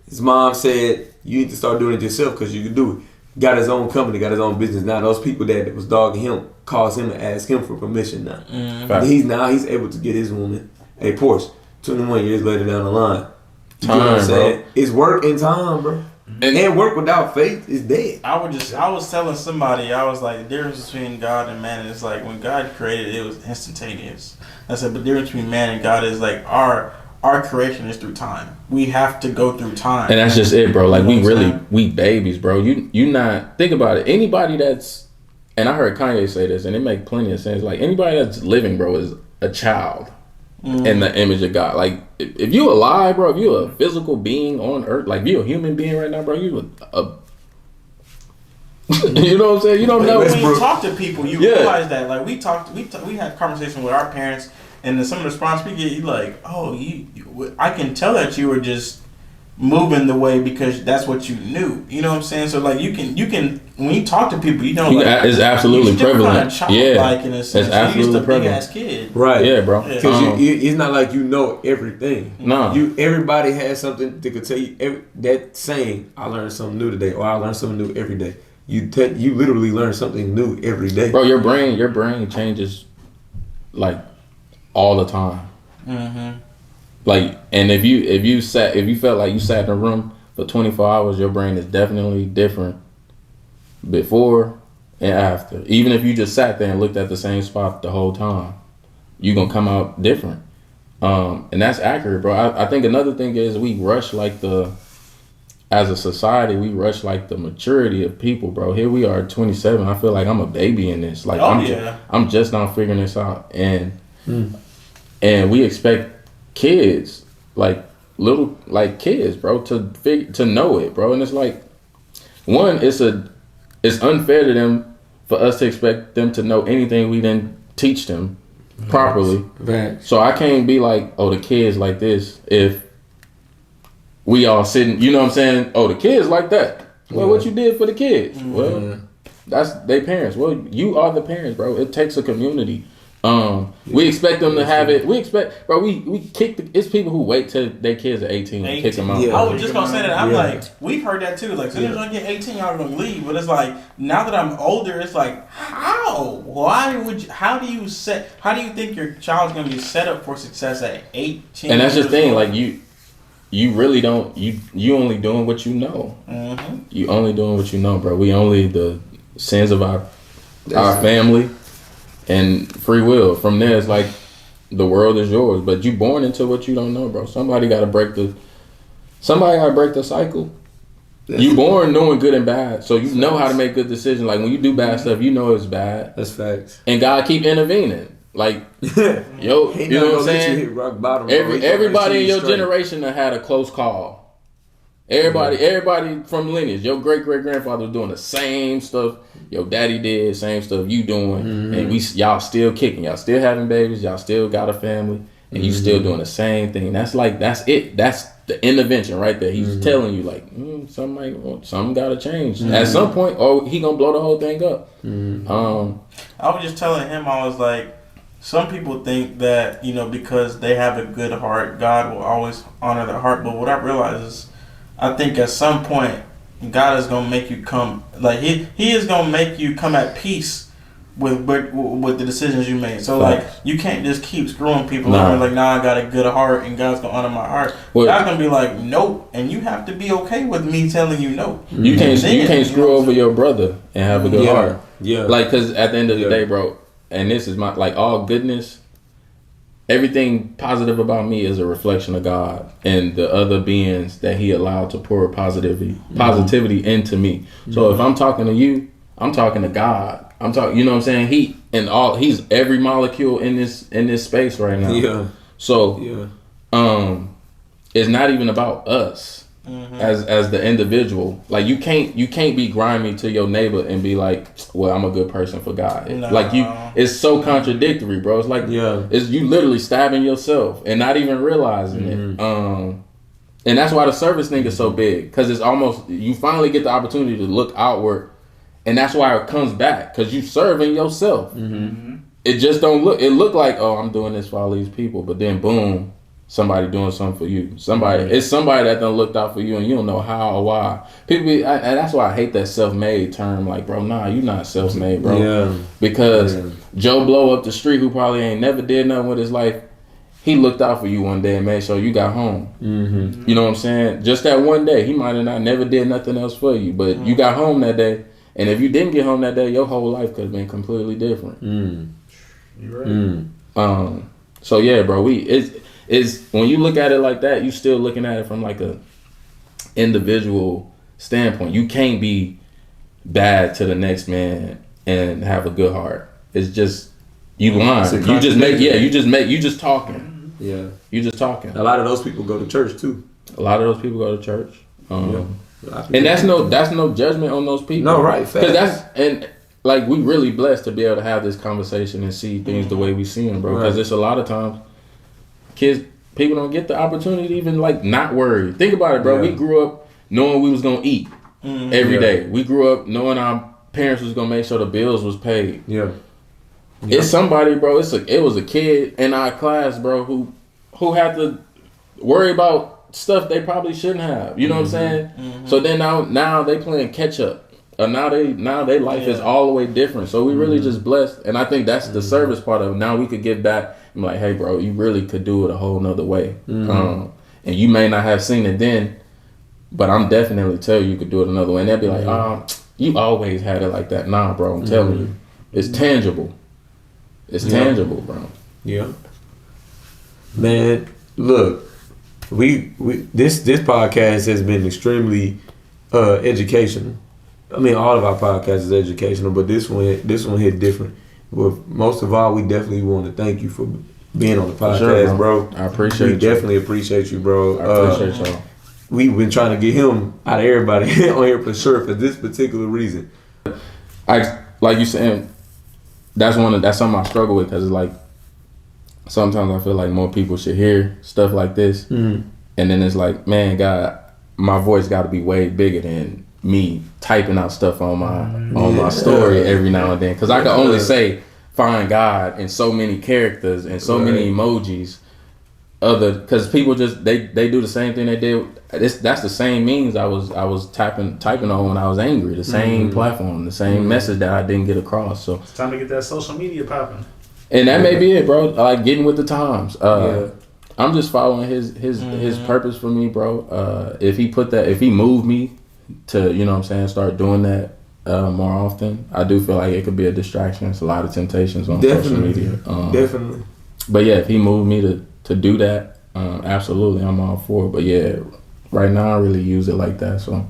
His mom said, you need to start doing it yourself because you can do it. Got his own company, got his own business. Now those people that was dogging him calls him and ask him for permission now. He's able to get his woman a Porsche 21 years later down the line. You know what I'm saying? Bro. It's work in time, bro. And work without faith is dead. I was telling somebody, I was like, the difference between God and man is like when God created, it was instantaneous. I said, but the difference between man and God is like our creation is through time. We have to go through time. And that's just it, bro. Like we babies, bro. You not think about it. Anybody that's, and I heard Kanye say this, and it make plenty of sense. Like anybody that's living, bro, is a child in the image of God. Like if you alive, bro, if you a physical being on earth, like if you a human being right now, bro, you a you know what I'm saying? You don't know. When you talk to people, you realize that. Like we had conversations with our parents. And then some of the response we get, you like, oh, I can tell that you were just moving the way because that's what you knew. You know what I'm saying? So like you can when you talk to people, you know, like, it's absolutely prevalent. Like in a sense, it's absolutely prevalent. Big ass kid, right? Yeah, bro. Because it's not like you know everything. No, everybody has something that could tell you. That saying, I learned something new today, or I learned something new every day. You literally learn something new every day, bro. Your brain changes, like. All the time. Like, and if you felt like you sat in a room for 24 hours, your brain is definitely different before and after. Even if you just sat there and looked at the same spot the whole time, you're gonna come out different. And that's accurate, bro. I think another thing is we rush as a society, we rush like the maturity of people, bro. Here we are 27. I feel like I'm a baby in this. Like I'm just now figuring this out. And we expect kids, like little kids, bro, to know it, bro. And it's like, one, it's unfair to them for us to expect them to know anything we didn't teach them properly. Right. So I can't be like, oh, the kids like this if we all sitting, you know what I'm saying? Oh, the kids like that. Well, what you did for the kids? Well, that's their parents. Well, you are the parents, bro. It takes a community. We expect them to have it. We expect, bro. We kick. It's people who wait till their kids are 18 and kick them out. Yeah. I was just gonna say that. I'm like, we've heard that too. Like, as soon as I get 18, y'all gonna leave. But it's like now that I'm older, it's like, how? Why would you? How do you think your child's gonna be set up for success at 18? And that's the thing. Like you really don't. You only doing what you know. You only doing what you know, bro. We only the sins of our family. And free will. From there, it's like the world is yours, but you born into what you don't know, bro. Somebody gotta break the cycle. You born knowing good and bad, so you know how to make good decisions. Like when you do bad stuff, you know it's bad. That's facts. And God keep intervening. Like yo, you know what I'm saying? Hit rock bottom, everybody in your generation that had a close call. Everybody from lineage, your great grandfather was doing the same stuff your daddy did, same stuff you doing, and y'all still kicking, y'all still having babies, y'all still got a family, and you still doing the same thing. That's it. That's the intervention right there. He's telling you like something gotta change at some point, or he gonna blow the whole thing up. I was just telling him, I was like, some people think that because they have a good heart, God will always honor their heart. But what I realize is, I think at some point, God is gonna make you come like He is gonna make you come at peace with the decisions you made. So like you can't just keep screwing people over like I got a good heart and God's gonna honor my heart. God's gonna be like nope, and you have to be okay with me telling you no. You can't screw over your brother and have a good heart. Yeah, like because at the end of the day, bro, and this is my like all goodness. Everything positive about me is a reflection of God and the other beings that He allowed to pour positivity into me. So if I'm talking to you, I'm talking to God. I'm talking, you know what I'm saying? He's every molecule in this space right now. Yeah. So it's not even about us as the individual. Like you can't be grimy to your neighbor and be like, well, I'm a good person for God. No. Like it's so contradictory, bro. It's like it's you literally stabbing yourself and not even realizing it. And that's why the service thing is so big, because it's almost you finally get the opportunity to look outward, and that's why it comes back, because you serving yourself. It just don't look. It look like, oh, I'm doing this for all these people, but then boom, somebody doing something for you. It's somebody that done looked out for you, and you don't know how or why. People, and that's why I hate that self-made term. Like, bro, nah, you not self-made, bro. Yeah. Because Joe Blow up the street, who probably ain't never did nothing with his life, he looked out for you one day and made sure you got home. You know what I'm saying? Just that one day, he might have not never did nothing else for you, but you got home that day. And if you didn't get home that day, your whole life could have been completely different. You're right. So yeah, bro, it's when you look at it like that, you still looking at it from like a individual standpoint. You can't be bad to the next man and have a good heart. It's just you lying. You just talking. Yeah, you just talking. A lot of those people go to church too. A lot of those people go to church. And that's no judgment on those people. No, right? Because like we really blessed to be able to have this conversation and see things the way we see them, bro. Because it's a lot of times people don't get the opportunity to even like not worry. Think about it, bro. We grew up knowing we was gonna eat every day. We grew up knowing our parents was gonna make sure the bills was paid. It's somebody, bro. It was a kid in our class, bro, who had to worry about stuff they probably shouldn't have. You know what I'm saying? So then now they playing catch up. Now their life is all the way different. So we really just blessed, and I think that's the service part of it. Now we could give back. I'm like, hey, bro, you really could do it a whole nother way. And you may not have seen it then, but I'm definitely tell you could do it another way. And they'll be like, you always had it like that. Nah, bro, I'm telling you, it's tangible. It's tangible, bro. Yeah. Man, look, this podcast has been extremely educational. I mean, all of our podcasts is educational, but this one hit different. Well, most of all, we definitely want to thank you for being on the podcast, sure, bro. I appreciate you. Definitely appreciate you, bro. I appreciate y'all. We've been trying to get him out of everybody on here for sure for this particular reason. Like you saying, that's something I struggle with, because it's like sometimes I feel like more people should hear stuff like this, and then it's like, man, God, my voice got to be way bigger than me typing out stuff on my story every now and then, because I can only say find God in so many characters and so many emojis. Because people just they do the same thing they did. That's the same means I was typing on when I was angry. The same platform, the same message that I didn't get across. So it's time to get that social media popping. And that may be it, bro. Like getting with the times. I'm just following his purpose for me, bro. If he moved me to, you know what I'm saying, start doing that more often, I do feel like it could be a distraction. It's a lot of temptations on social media. Definitely. But yeah, if he moved me to do that, absolutely, I'm all for it. But yeah, right now I really use it like that. So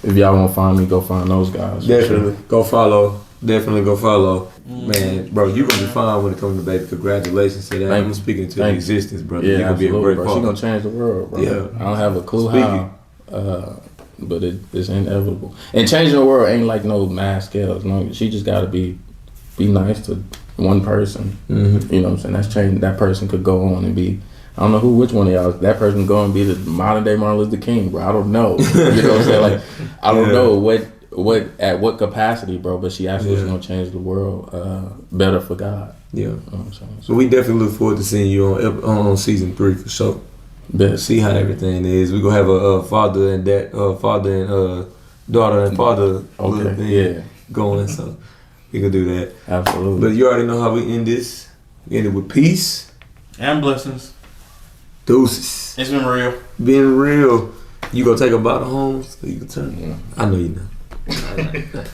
if y'all want to find me, go find those guys. Definitely. Sure. Go follow. Definitely go follow. Man, bro, you're going to be fine when it comes to baby. Congratulations to that. I'm speaking to the existence, brother. Yeah, you're going to be a great bro. She's going to change the world, bro. Yeah. I don't have a clue how, but it's inevitable. And changing the world ain't like no mass scales. No, she just got to be nice to one person. You know what I'm saying? That's changing. That person could go on and be, I don't know which one of y'all, that person go and be the modern day Martin Luther King, bro. I don't know. You know what I'm saying? Like, I don't know what at what capacity, bro, but she actually is going to change the world better for God. Yeah. You know what I'm saying? So we definitely look forward to seeing you on season 3 for sure. See how everything is. We're going to have a father and daughter and father a little Okay. bit Yeah. going, so we can do that. Absolutely. But you already know how we end this. We end it with peace, And blessings. deuces. It's been real. Being real. You gonna take a bottle home so you can turn? Yeah. I know you know.